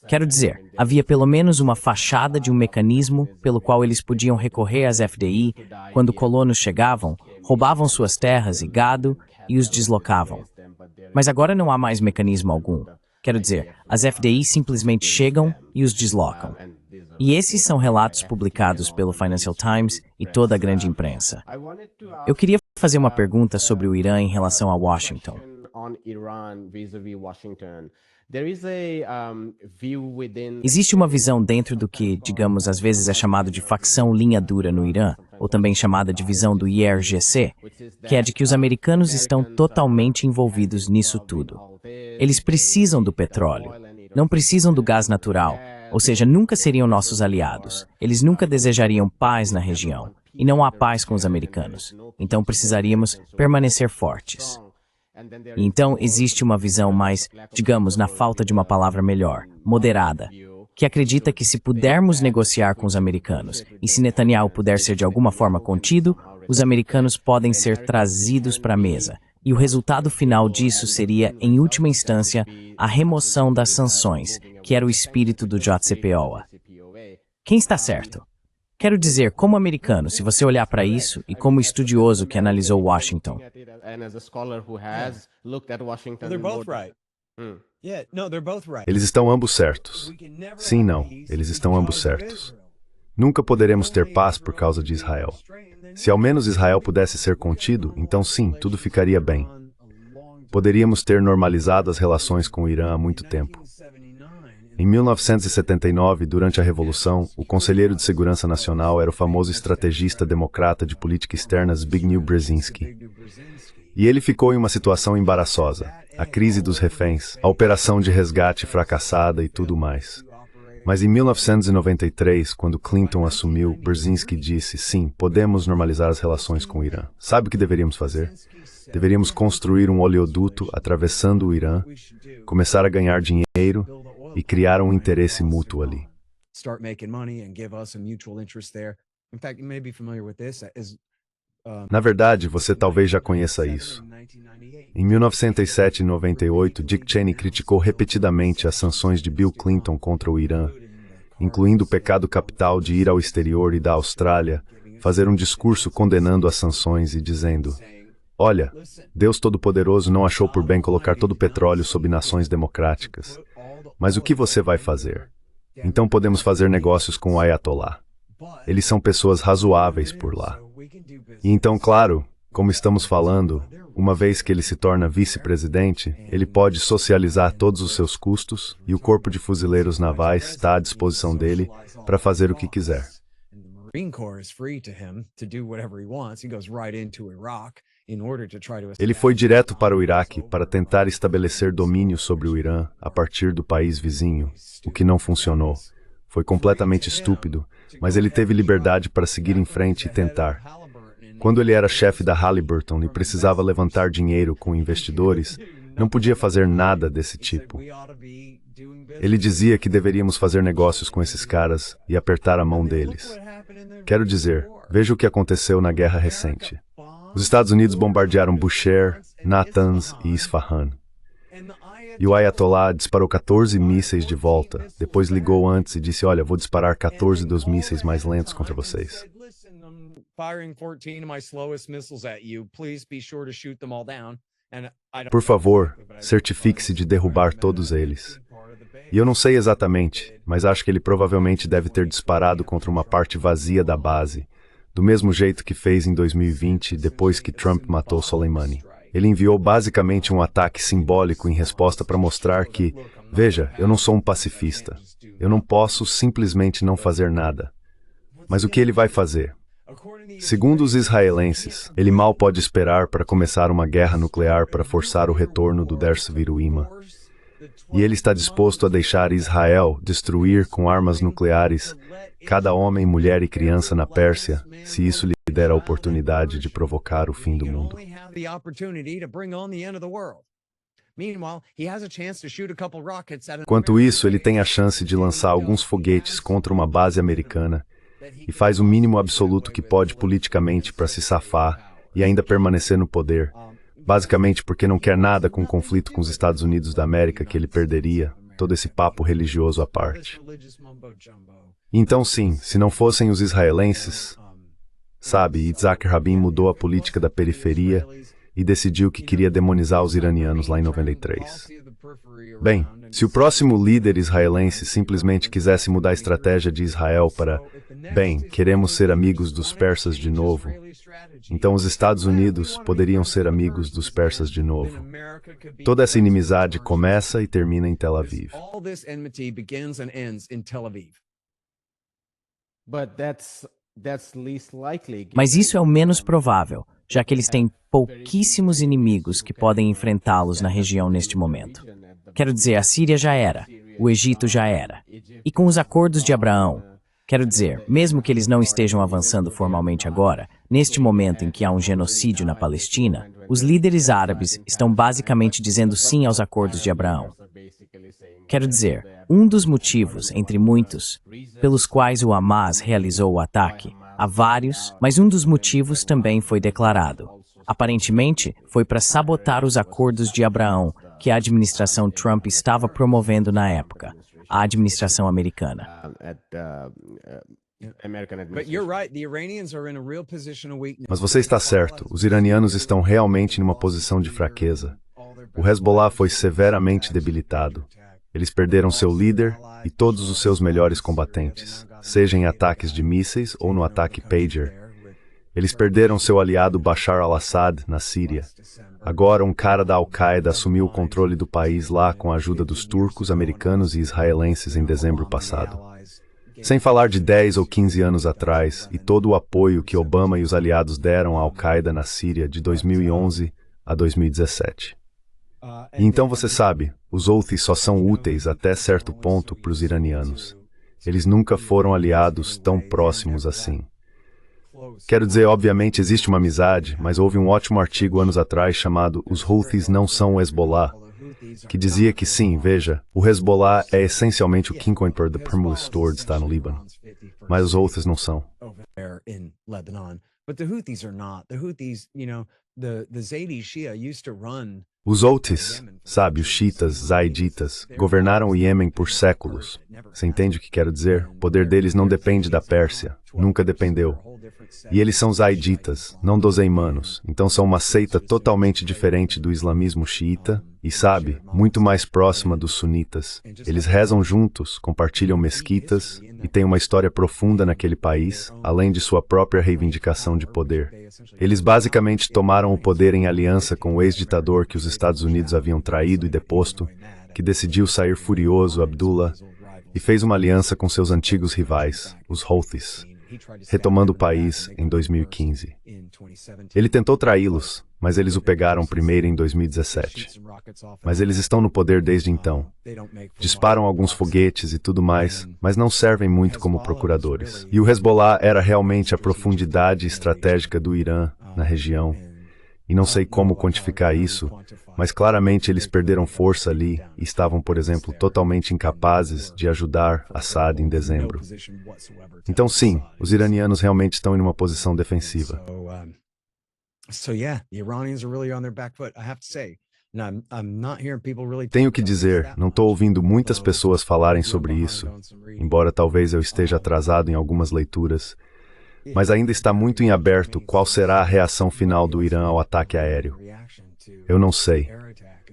Quero dizer, havia pelo menos uma fachada de um mecanismo pelo qual eles podiam recorrer às FDI quando colonos chegavam, roubavam suas terras e gado e os deslocavam. Mas agora não há mais mecanismo algum. Quero dizer, as FDI simplesmente chegam e os deslocam. E esses são relatos publicados pelo Financial Times e toda a grande imprensa. Eu queria fazer uma pergunta sobre o Irã em relação a Washington. Existe uma visão dentro do que, digamos, às vezes é chamado de facção linha dura no Irã, ou também chamada de visão do IRGC, que é de que os americanos estão totalmente envolvidos nisso tudo. Eles precisam do petróleo, não precisam do gás natural, ou seja, nunca seriam nossos aliados. Eles nunca desejariam paz na região, e não há paz com os americanos. Então precisaríamos permanecer fortes. E então existe uma visão mais, digamos, na falta de uma palavra melhor, moderada, que acredita que se pudermos negociar com os americanos e se Netanyahu puder ser de alguma forma contido, os americanos podem ser trazidos para a mesa. E o resultado final disso seria, em última instância, a remoção das sanções, que era o espírito do JCPOA. Quem está certo? Quero dizer, como americano, se você olhar para isso, e como estudioso que analisou Washington. Eles estão ambos certos. Sim, não, eles estão ambos certos. Nunca poderemos ter paz por causa de Israel. Se ao menos Israel pudesse ser contido, então sim, tudo ficaria bem. Poderíamos ter normalizado as relações com o Irã há muito tempo. Em 1979, durante a Revolução, o conselheiro de Segurança Nacional era o famoso estrategista democrata de política externa Zbigniew Brzezinski. E ele ficou em uma situação embaraçosa, a crise dos reféns, a operação de resgate fracassada e tudo mais. Mas em 1993, quando Clinton assumiu, Brzezinski disse, sim, podemos normalizar as relações com o Irã. Sabe o que deveríamos fazer? Deveríamos construir um oleoduto atravessando o Irã, começar a ganhar dinheiro e criar um interesse mútuo ali. Na verdade, você talvez já conheça isso. Em 1997 e 98, Dick Cheney criticou repetidamente as sanções de Bill Clinton contra o Irã, incluindo o pecado capital de ir ao exterior e da Austrália, fazer um discurso condenando as sanções e dizendo: Olha, Deus Todo-Poderoso não achou por bem colocar todo o petróleo sob nações democráticas. Mas o que você vai fazer? Então podemos fazer negócios com o Ayatollah. Eles são pessoas razoáveis por lá. E então, claro, como estamos falando, uma vez que ele se torna vice-presidente, ele pode socializar todos os seus custos e o corpo de fuzileiros navais está à disposição dele para fazer o que quiser. Ele foi direto para o Iraque para tentar estabelecer domínio sobre o Irã a partir do país vizinho, o que não funcionou. Foi completamente estúpido, mas ele teve liberdade para seguir em frente e tentar. Quando ele era chefe da Halliburton e precisava levantar dinheiro com investidores, não podia fazer nada desse tipo. Ele dizia que deveríamos fazer negócios com esses caras e apertar a mão deles. Quero dizer, veja o que aconteceu na guerra recente. Os Estados Unidos bombardearam Bushehr, Natanz e Isfahan. E o Ayatollah disparou 14 mísseis de volta. Depois ligou antes e disse, olha, vou disparar 14 dos mísseis mais lentos contra vocês. Por favor, certifique-se de derrubar todos eles. E eu não sei exatamente, mas acho que ele provavelmente deve ter disparado contra uma parte vazia da base, do mesmo jeito que fez em 2020, depois que Trump matou Soleimani. Ele enviou basicamente um ataque simbólico em resposta para mostrar que, veja, eu não sou um pacifista. Eu não posso simplesmente não fazer nada. Mas o que ele vai fazer? Segundo os israelenses, ele mal pode esperar para começar uma guerra nuclear para forçar o retorno do Dershvirui. E ele está disposto a deixar Israel destruir com armas nucleares cada homem, mulher e criança na Pérsia, se isso lhe der a oportunidade de provocar o fim do mundo. Enquanto isso, ele tem a chance de lançar alguns foguetes contra uma base americana e faz o mínimo absoluto que pode politicamente para se safar e ainda permanecer no poder, basicamente porque não quer nada com o conflito com os Estados Unidos da América que ele perderia, todo esse papo religioso à parte. Então sim, se não fossem os israelenses, sabe, Yitzhak Rabin mudou a política da periferia e decidiu que queria demonizar os iranianos lá em 93. Bem, se o próximo líder israelense simplesmente quisesse mudar a estratégia de Israel para, bem, queremos ser amigos dos persas de novo, então os Estados Unidos poderiam ser amigos dos persas de novo. Toda essa inimizade começa e termina em Tel Aviv. Mas isso é o menos provável, já que eles têm pouquíssimos inimigos que podem enfrentá-los na região neste momento. Quero dizer, a Síria já era, o Egito já era. E com os acordos de Abraão, quero dizer, mesmo que eles não estejam avançando formalmente agora, neste momento em que há um genocídio na Palestina, os líderes árabes estão basicamente dizendo sim aos acordos de Abraão. Quero dizer, um dos motivos, entre muitos, pelos quais o Hamas realizou o ataque, há vários, mas um dos motivos também foi declarado. Aparentemente, foi para sabotar os acordos de Abraão que a administração Trump estava promovendo na época, a administração americana. Mas você está certo, os iranianos estão realmente numa posição de fraqueza. O Hezbollah foi severamente debilitado. Eles perderam seu líder e todos os seus melhores combatentes, seja em ataques de mísseis ou no ataque Pager. Eles perderam seu aliado Bashar al-Assad na Síria. Agora um cara da Al-Qaeda assumiu o controle do país lá com a ajuda dos turcos, americanos e israelenses em dezembro passado. Sem falar de 10 ou 15 anos atrás e todo o apoio que Obama e os aliados deram à Al-Qaeda na Síria de 2011 a 2017. E então você sabe, os Houthis só são úteis até certo ponto para os iranianos. Eles nunca foram aliados tão próximos assim. Quero dizer, obviamente existe uma amizade, mas houve um ótimo artigo anos atrás chamado Os Houthis não são o Hezbollah, que dizia que sim, veja, o Hezbollah é essencialmente o Kingcoin per the Permul Stored está no Líbano, mas os Houthis não são. But the Houthis are not. The Houthis, the Zaidi Shia used to run Os Houthis, sabe, os xiitas, zaiditas, governaram o Iêmen por séculos. Você entende o que quero dizer? O poder deles não depende da Pérsia, nunca dependeu. E eles são zaiditas, não dozeimanos, então são uma seita totalmente diferente do islamismo xiita e, sabe, muito mais próxima dos sunitas. Eles rezam juntos, compartilham mesquitas e têm uma história profunda naquele país, além de sua própria reivindicação de poder. Eles basicamente tomaram o poder em aliança com o ex-ditador que os Estados Unidos haviam traído e deposto, que decidiu sair furioso, Abdullah, e fez uma aliança com seus antigos rivais, os Houthis, retomando o país em 2015. Ele tentou traí-los, mas eles o pegaram primeiro em 2017. Mas eles estão no poder desde então. Disparam alguns foguetes e tudo mais, mas não servem muito como procuradores. E o Hezbollah era realmente a profundidade estratégica do Irã na região. E não sei como quantificar isso, mas claramente eles perderam força ali e estavam, por exemplo, totalmente incapazes de ajudar Assad em dezembro. Então sim, os iranianos realmente estão em uma posição defensiva. Tenho que dizer, não estou ouvindo muitas pessoas falarem sobre isso, embora talvez eu esteja atrasado em algumas leituras, mas ainda está muito em aberto qual será a reação final do Irã ao ataque aéreo. Eu não sei.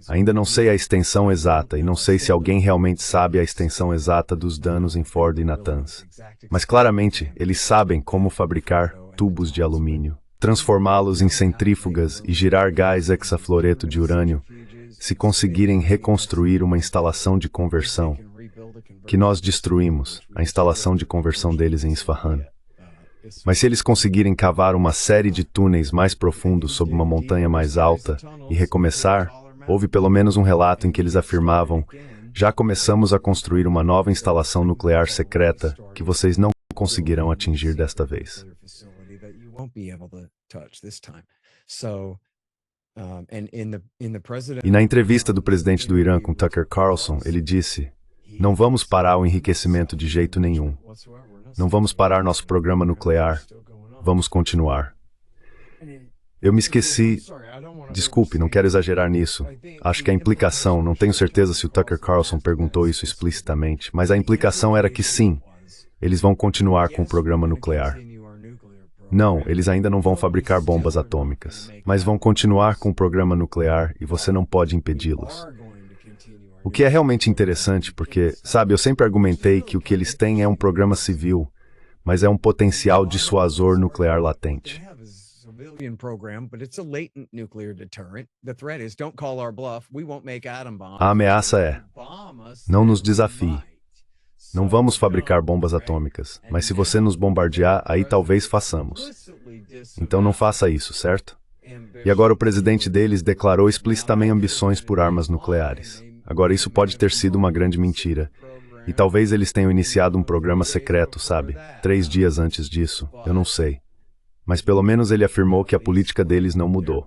Ainda não sei a extensão exata e não sei se alguém realmente sabe a extensão exata dos danos em Ford e Natanz. Mas claramente, eles sabem como fabricar tubos de alumínio, transformá-los em centrífugas e girar gás hexafluoreto de urânio, se conseguirem reconstruir uma instalação de conversão, que nós destruímos, a instalação de conversão deles em Isfahan. Mas se eles conseguirem cavar uma série de túneis mais profundos sob uma montanha mais alta e recomeçar, houve pelo menos um relato em que eles afirmavam: já começamos a construir uma nova instalação nuclear secreta que vocês não conseguirão atingir desta vez. E na entrevista do presidente do Irã com Tucker Carlson, ele disse: não vamos parar o enriquecimento de jeito nenhum. Não vamos parar nosso programa nuclear. Vamos continuar. Eu me esqueci. Desculpe, não quero exagerar nisso. Acho que a implicação, não tenho certeza se o Tucker Carlson perguntou isso explicitamente, mas a implicação era que sim, eles vão continuar com o programa nuclear. Não, eles ainda não vão fabricar bombas atômicas, mas vão continuar com o programa nuclear e você não pode impedi-los. O que é realmente interessante porque, sabe, eu sempre argumentei que o que eles têm é um programa civil, mas é um potencial dissuasor nuclear latente. A ameaça é: não nos desafie. Não vamos fabricar bombas atômicas, mas se você nos bombardear, aí talvez façamos. Então não faça isso, certo? E agora o presidente deles declarou explicitamente ambições por armas nucleares. Agora, isso pode ter sido uma grande mentira. E talvez eles tenham iniciado um programa secreto, sabe? 3 dias antes disso, eu não sei. Mas pelo menos ele afirmou que a política deles não mudou.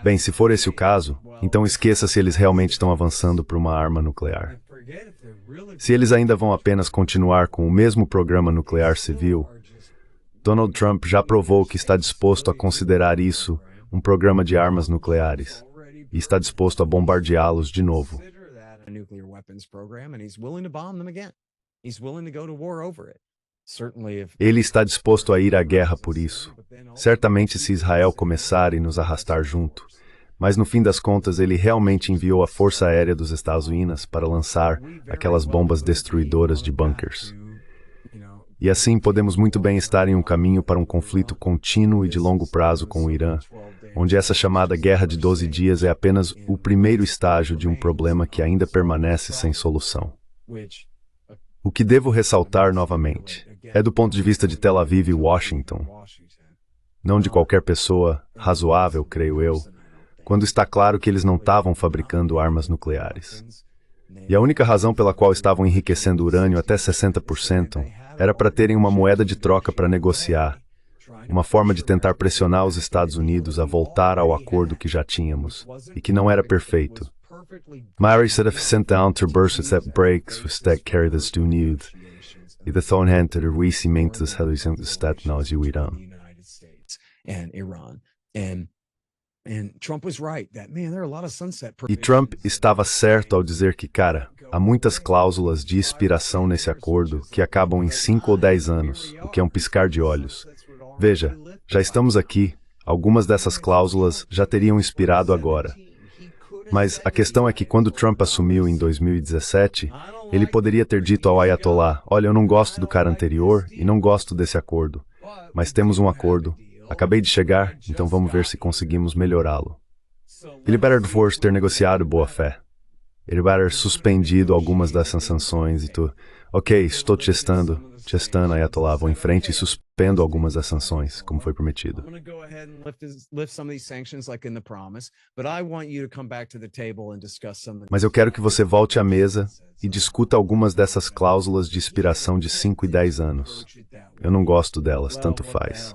Bem, se for esse o caso, então esqueça se eles realmente estão avançando para uma arma nuclear. Se eles ainda vão apenas continuar com o mesmo programa nuclear civil, Donald Trump já provou que está disposto a considerar isso um programa de armas nucleares. E está disposto a bombardeá-los de novo. Ele está disposto a ir à guerra por isso. Certamente se Israel começar e nos arrastar junto. Mas no fim das contas ele realmente enviou a Força Aérea dos Estados Unidos para lançar aquelas bombas destruidoras de bunkers. E assim podemos muito bem estar em um caminho para um conflito contínuo e de longo prazo com o Irã, onde essa chamada Guerra de 12 dias é apenas o primeiro estágio de um problema que ainda permanece sem solução. O que devo ressaltar novamente é do ponto de vista de Tel Aviv e Washington, não de qualquer pessoa razoável, creio eu, quando está claro que eles não estavam fabricando armas nucleares. E a única razão pela qual estavam enriquecendo urânio até 60% era para terem uma moeda de troca para negociar, uma forma de tentar pressionar os Estados Unidos a voltar ao acordo que já tínhamos, e que não era perfeito. Mary said if sent down to burst that breaks for stack carry this do need, e the thon hand to the recimento das realizações do Estado nós e o Irã. E Trump estava certo ao dizer que, cara, há muitas cláusulas de expiração nesse acordo que acabam em 5 ou 10 anos, o que é um piscar de olhos. Veja, já estamos aqui, algumas dessas cláusulas já teriam expirado agora. Mas a questão é que quando Trump assumiu em 2017, ele poderia ter dito ao Ayatollah, olha, eu não gosto do cara anterior e não gosto desse acordo, mas temos um acordo, acabei de chegar, então vamos ver se conseguimos melhorá-lo. Ele better force ter negociado boa fé. Ele better suspendido algumas dessas sanções e tu, ok, estou testando, Ayatollah, vou em frente e suspendo algumas das sanções, como foi prometido. Mas eu quero que você volte à mesa e discuta algumas dessas cláusulas de expiração de 5 e 10 anos. Eu não gosto delas, tanto faz.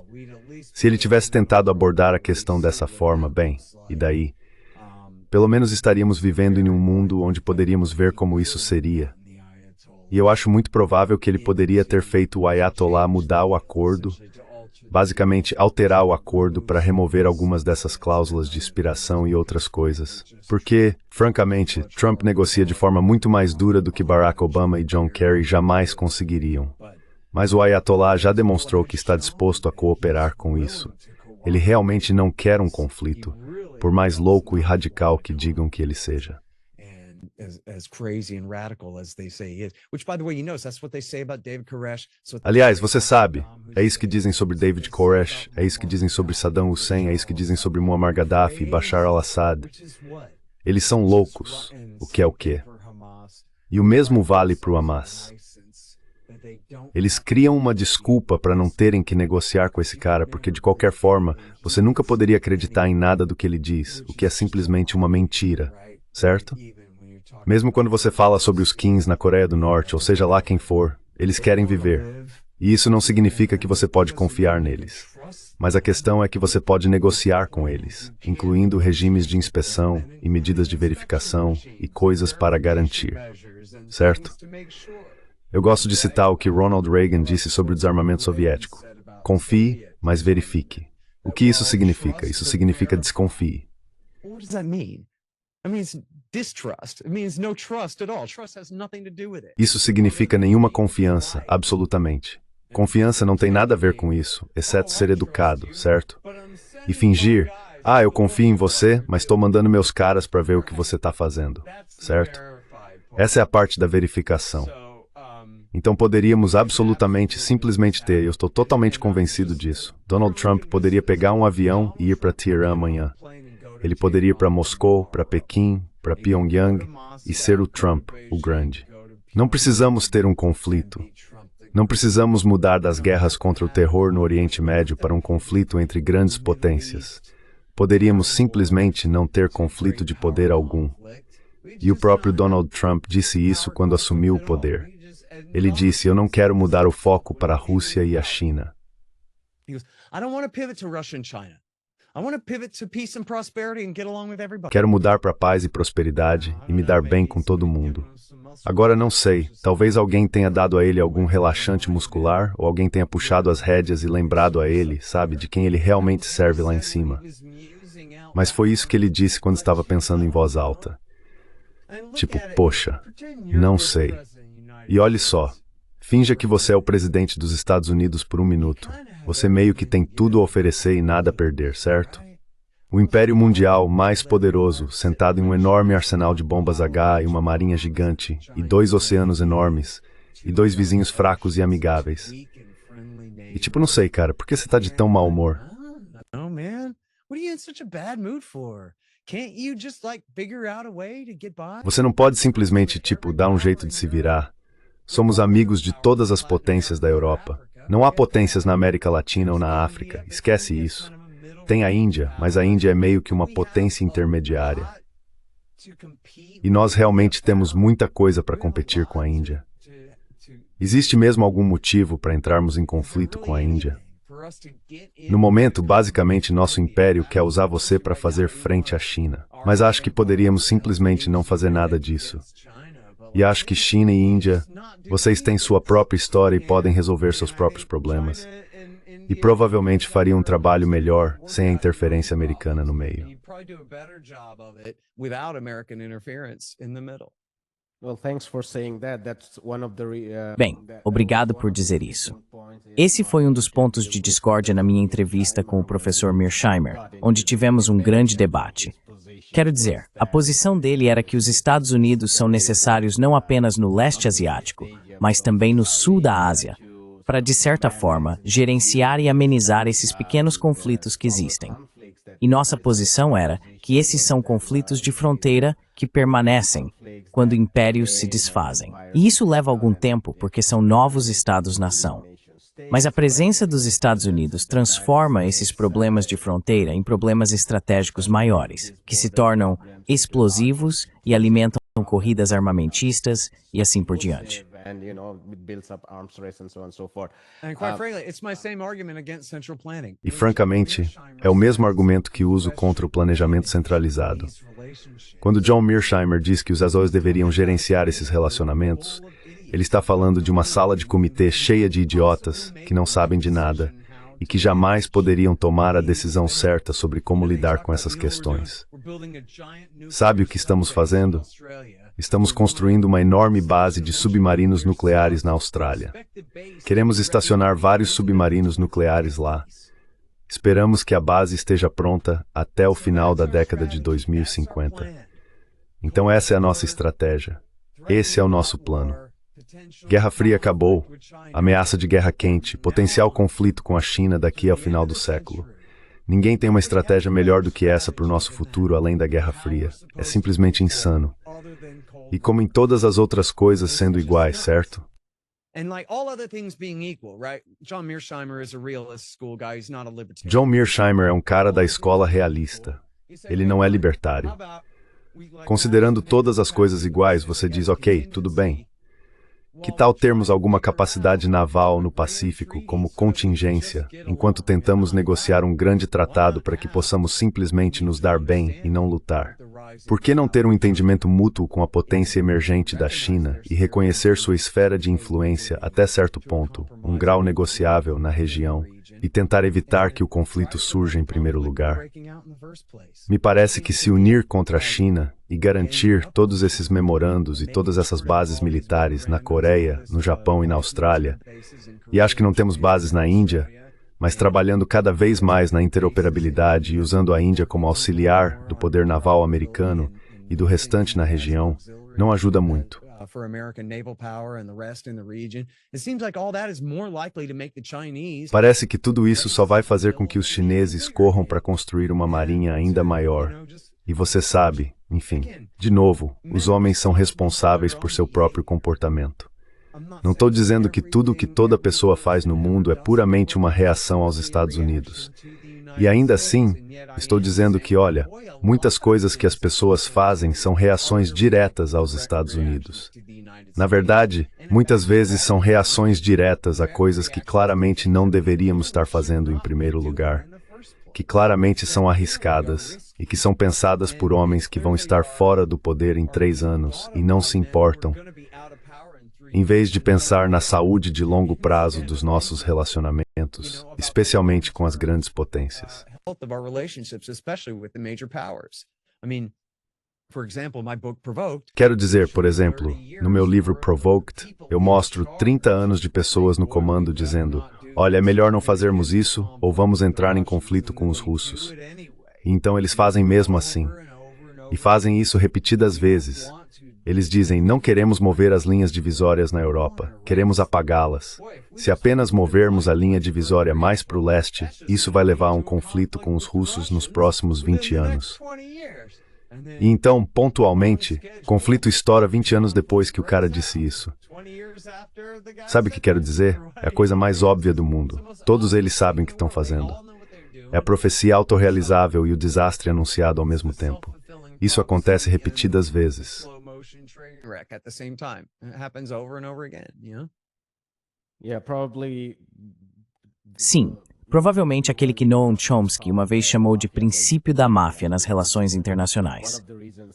Se ele tivesse tentado abordar a questão dessa forma, bem, e daí? Pelo menos estaríamos vivendo em um mundo onde poderíamos ver como isso seria. E eu acho muito provável que ele poderia ter feito o Ayatollah mudar o acordo, basicamente alterar o acordo para remover algumas dessas cláusulas de expiração e outras coisas. Porque, francamente, Trump negocia de forma muito mais dura do que Barack Obama e John Kerry jamais conseguiriam. Mas o Ayatollah já demonstrou que está disposto a cooperar com isso. Ele realmente não quer um conflito, por mais louco e radical que digam que ele seja. Aliás, você sabe, é isso que dizem sobre David Koresh, é isso que dizem sobre Saddam Hussein, é isso que dizem sobre Muammar Gaddafi e Bashar al-Assad. Eles são loucos, o que é o quê? E o mesmo vale para o Hamas. Eles criam uma desculpa para não terem que negociar com esse cara, porque de qualquer forma, você nunca poderia acreditar em nada do que ele diz, o que é simplesmente uma mentira, certo? Mesmo quando você fala sobre os Kings na Coreia do Norte, ou seja lá quem for, eles querem viver. E isso não significa que você pode confiar neles. Mas a questão é que você pode negociar com eles, incluindo regimes de inspeção e medidas de verificação e coisas para garantir, certo? Eu gosto de citar o que Ronald Reagan disse sobre o desarmamento soviético. Confie, mas verifique. O que isso significa? Isso significa desconfie. Isso significa nenhuma confiança, absolutamente. Confiança não tem nada a ver com isso, exceto ser educado, certo? E fingir, eu confio em você, mas estou mandando meus caras para ver o que você está fazendo, certo? Essa é a parte da verificação. Então poderíamos absolutamente, simplesmente ter, eu estou totalmente convencido disso. Donald Trump poderia pegar um avião e ir para Tehran amanhã. Ele poderia ir para Moscou, para Pequim, para Pyongyang e ser o Trump, o grande. Não precisamos ter um conflito. Não precisamos mudar das guerras contra o terror no Oriente Médio para um conflito entre grandes potências. Poderíamos simplesmente não ter conflito de poder algum. E o próprio Donald Trump disse isso quando assumiu o poder. Ele disse, eu não quero mudar o foco para a Rússia e a China. Quero mudar para paz e prosperidade e me dar bem com todo mundo. Agora não sei, talvez alguém tenha dado a ele algum relaxante muscular ou alguém tenha puxado as rédeas e lembrado a ele, sabe, de quem ele realmente serve lá em cima. Mas foi isso que ele disse quando estava pensando em voz alta. Tipo, poxa, não sei. E olhe só, finja que você é o presidente dos Estados Unidos por um minuto. Você meio que tem tudo a oferecer e nada a perder, certo? O império mundial mais poderoso, sentado em um enorme arsenal de bombas H e uma marinha gigante, e 2 oceanos enormes, e 2 vizinhos fracos e amigáveis. E tipo, não sei, cara, por que você tá de tão mau humor? Você não pode simplesmente, tipo, dar um jeito de se virar. Somos amigos de todas as potências da Europa. Não há potências na América Latina ou na África. Esquece isso. Tem a Índia, mas a Índia é meio que uma potência intermediária. E nós realmente temos muita coisa para competir com a Índia. Existe mesmo algum motivo para entrarmos em conflito com a Índia? No momento, basicamente, nosso império quer usar você para fazer frente à China. Mas acho que poderíamos simplesmente não fazer nada disso. E acho que China e Índia, vocês têm sua própria história e podem resolver seus próprios problemas. e provavelmente faria um trabalho melhor sem a interferência americana no meio. Bem, obrigado por dizer isso. Esse foi um dos pontos de discórdia na minha entrevista com o professor Mearsheimer, onde tivemos um grande debate. Quero dizer, a posição dele era que os Estados Unidos são necessários não apenas no leste asiático, mas também no sul da Ásia, para, de certa forma, gerenciar e amenizar esses pequenos conflitos que existem. E nossa posição era que esses são conflitos de fronteira que permanecem quando impérios se desfazem. E isso leva algum tempo porque são novos estados-nação. Mas a presença dos Estados Unidos transforma esses problemas de fronteira em problemas estratégicos maiores, que se tornam explosivos e alimentam corridas armamentistas e assim por diante. E, francamente, é o mesmo argumento que uso contra o planejamento centralizado. Quando John Mearsheimer diz que os Azores deveriam gerenciar esses relacionamentos, ele está falando de uma sala de comitê cheia de idiotas que não sabem de nada e que jamais poderiam tomar a decisão certa sobre como lidar com essas questões. Sabe o que estamos fazendo? Estamos construindo uma enorme base de submarinos nucleares na Austrália. Queremos estacionar vários submarinos nucleares lá. Esperamos que a base esteja pronta até o final da década de 2050. Então essa é a nossa estratégia. Esse é o nosso plano. Guerra Fria acabou, ameaça de guerra quente, potencial conflito com a China daqui ao final do século. Ninguém tem uma estratégia melhor do que essa para o nosso futuro além da Guerra Fria. É simplesmente insano. E como em todas as outras coisas sendo iguais, certo? John Mearsheimer é um cara da escola realista. Ele não é libertário. Considerando todas as coisas iguais, você diz, ok, tudo bem. Que tal termos alguma capacidade naval no Pacífico como contingência, enquanto tentamos negociar um grande tratado para que possamos simplesmente nos dar bem e não lutar? Por que não ter um entendimento mútuo com a potência emergente da China e reconhecer sua esfera de influência até certo ponto, um grau negociável na região, e tentar evitar que o conflito surja em primeiro lugar? Me parece que se unir contra a China e garantir todos esses memorandos e todas essas bases militares na Coreia, no Japão e na Austrália, e acho que não temos bases na Índia, mas trabalhando cada vez mais na interoperabilidade e usando a Índia como auxiliar do poder naval americano e do restante na região, não ajuda muito. Parece que tudo isso só vai fazer com que os chineses corram para construir uma marinha ainda maior. E você sabe, enfim, de novo, os homens são responsáveis por seu próprio comportamento. Não estou dizendo que tudo o que toda pessoa faz no mundo é puramente uma reação aos Estados Unidos. E ainda assim, estou dizendo que, olha, muitas coisas que as pessoas fazem são reações diretas aos Estados Unidos. Na verdade, muitas vezes são reações diretas a coisas que claramente não deveríamos estar fazendo em primeiro lugar, que claramente são arriscadas e que são pensadas por homens que vão estar fora do poder em 3 anos e não se importam, em vez de pensar na saúde de longo prazo dos nossos relacionamentos, especialmente com as grandes potências. Quero dizer, por exemplo, no meu livro Provoked, eu mostro 30 anos de pessoas no comando dizendo, olha, é melhor não fazermos isso ou vamos entrar em conflito com os russos. E então eles fazem mesmo assim. E fazem isso repetidas vezes. Eles dizem, não queremos mover as linhas divisórias na Europa, queremos apagá-las. Se apenas movermos a linha divisória mais para o leste, isso vai levar a um conflito com os russos nos próximos 20 anos. E então, pontualmente, o conflito estoura 20 anos depois que o cara disse isso. Sabe o que quero dizer? É a coisa mais óbvia do mundo. Todos eles sabem o que estão fazendo. É a profecia autorrealizável e o desastre anunciado ao mesmo tempo. Isso acontece repetidas vezes. Sim, Provavelmente aquele que Noam Chomsky uma vez chamou de princípio da máfia nas relações internacionais.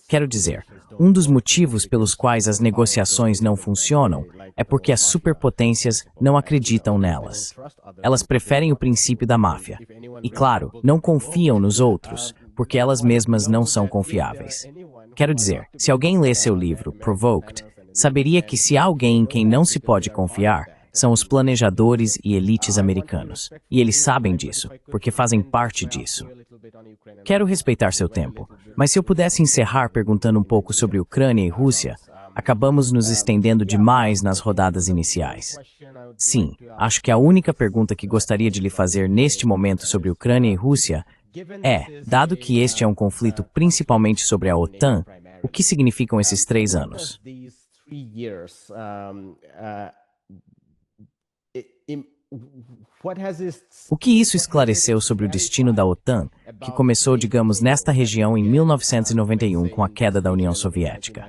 Quero dizer, um dos motivos pelos quais as negociações não funcionam é porque as superpotências não acreditam nelas. Elas preferem o princípio da máfia. E, claro, não confiam nos outros, porque elas mesmas não são confiáveis. Quero dizer, se alguém lê seu livro, Provoked, saberia que se há alguém em quem não se pode confiar, são os planejadores e elites americanos. E eles sabem disso, porque fazem parte disso. Quero respeitar seu tempo, mas se eu pudesse encerrar perguntando um pouco sobre Ucrânia e Rússia, acabamos nos estendendo demais nas rodadas iniciais. Sim, acho que a única pergunta que gostaria de lhe fazer neste momento sobre Ucrânia e Rússia é, dado que este é um conflito principalmente sobre a OTAN, o que significam esses 3 anos? O que isso esclareceu sobre o destino da OTAN, que começou, digamos, nesta região em 1991 com a queda da União Soviética?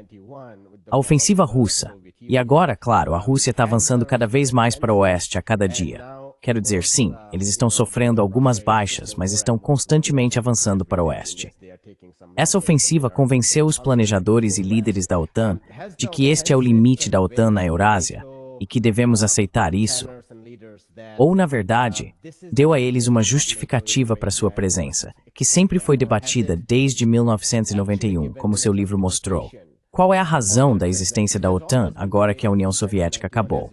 A ofensiva russa. E agora, claro, a Rússia está avançando cada vez mais para o oeste a cada dia. Quero dizer, sim, eles estão sofrendo algumas baixas, mas estão constantemente avançando para o oeste. Essa ofensiva convenceu os planejadores e líderes da OTAN de que este é o limite da OTAN na Eurásia e que devemos aceitar isso. Ou, na verdade, deu a eles uma justificativa para sua presença, que sempre foi debatida desde 1991, como seu livro mostrou. Qual é a razão da existência da OTAN agora que a União Soviética acabou?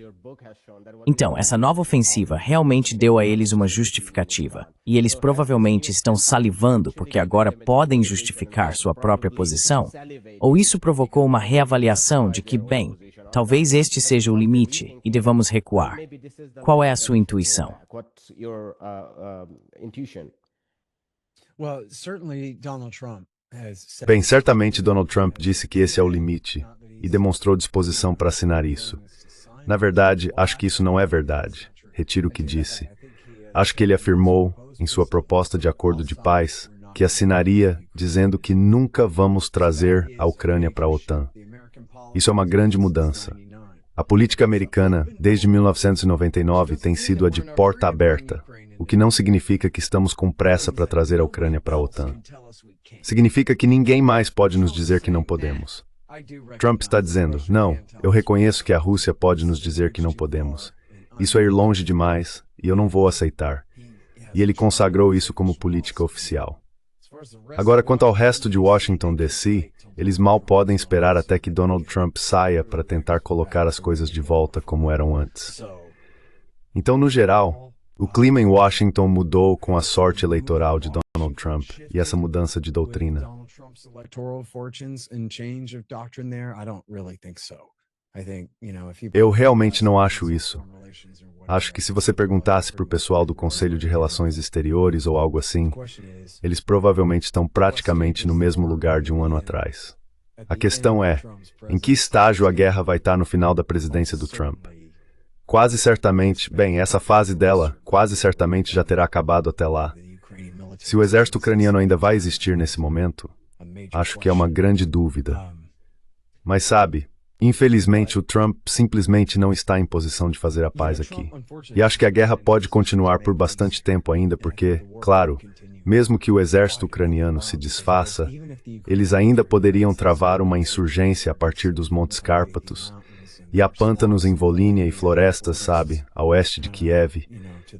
Então, essa nova ofensiva realmente deu a eles uma justificativa, e eles provavelmente estão salivando porque agora podem justificar sua própria posição? Ou isso provocou uma reavaliação de que, bem, talvez este seja o limite e devamos recuar? Qual é a sua intuição? Bem, certamente Donald Trump disse que esse é o limite e demonstrou disposição para assinar isso. Na verdade, acho que isso não é verdade. Retiro o que disse. Acho que ele afirmou, em sua proposta de acordo de paz, que assinaria dizendo que nunca vamos trazer a Ucrânia para a OTAN. Isso é uma grande mudança. A política americana, desde 1999, tem sido a de porta aberta, o que não significa que estamos com pressa para trazer a Ucrânia para a OTAN. Significa que ninguém mais pode nos dizer que não podemos. Trump está dizendo, não, eu reconheço que a Rússia pode nos dizer que não podemos. Isso é ir longe demais, e eu não vou aceitar. E ele consagrou isso como política oficial. Agora, quanto ao resto de Washington, D.C., eles mal podem esperar até que Donald Trump saia para tentar colocar as coisas de volta como eram antes. Então, no geral, o clima em Washington mudou com a sorte eleitoral de Donald Trump e essa mudança de doutrina. Eu realmente não acho isso. Acho que se você perguntasse para o pessoal do Conselho de Relações Exteriores ou algo assim, eles provavelmente estão praticamente no mesmo lugar de um ano atrás. A questão é, em que estágio a guerra vai estar no final da presidência do Trump? Quase certamente, bem, essa fase dela, quase certamente já terá acabado até lá. Se o exército ucraniano ainda vai existir nesse momento, acho que é uma grande dúvida. Mas sabe, infelizmente o Trump simplesmente não está em posição de fazer a paz aqui. E acho que a guerra pode continuar por bastante tempo ainda porque, claro, mesmo que o exército ucraniano se desfaça, eles ainda poderiam travar uma insurgência a partir dos Montes Cárpatos, e há pântanos em Volínia e florestas, sabe, a oeste de Kiev,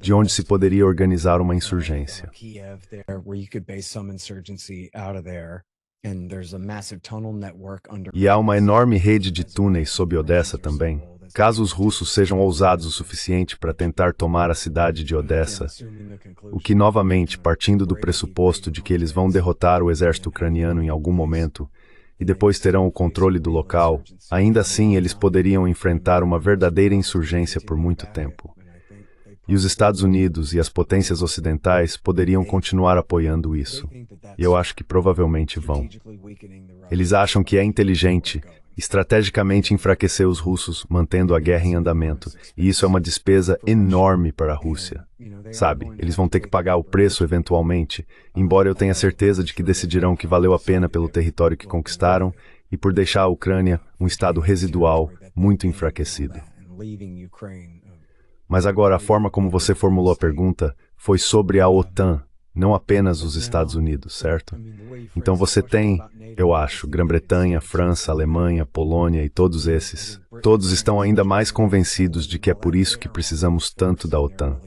de onde se poderia organizar uma insurgência. E há uma enorme rede de túneis sob Odessa também. Caso os russos sejam ousados o suficiente para tentar tomar a cidade de Odessa, o que novamente, partindo do pressuposto de que eles vão derrotar o exército ucraniano em algum momento, e depois terão o controle do local, ainda assim eles poderiam enfrentar uma verdadeira insurgência por muito tempo. E os Estados Unidos e as potências ocidentais poderiam continuar apoiando isso. E eu acho que provavelmente vão. Eles acham que é inteligente, estrategicamente enfraquecer os russos, mantendo a guerra em andamento. E isso é uma despesa enorme para a Rússia. Sabe, eles vão ter que pagar o preço eventualmente, embora eu tenha certeza de que decidirão que valeu a pena pelo território que conquistaram e por deixar a Ucrânia um estado residual muito enfraquecido. Mas agora, a forma como você formulou a pergunta foi sobre a OTAN, não apenas os Estados Unidos, certo? Então você tem, eu acho, Grã-Bretanha, França, Alemanha, Polônia e todos esses. Todos estão ainda mais convencidos de que é por isso que precisamos tanto da OTAN.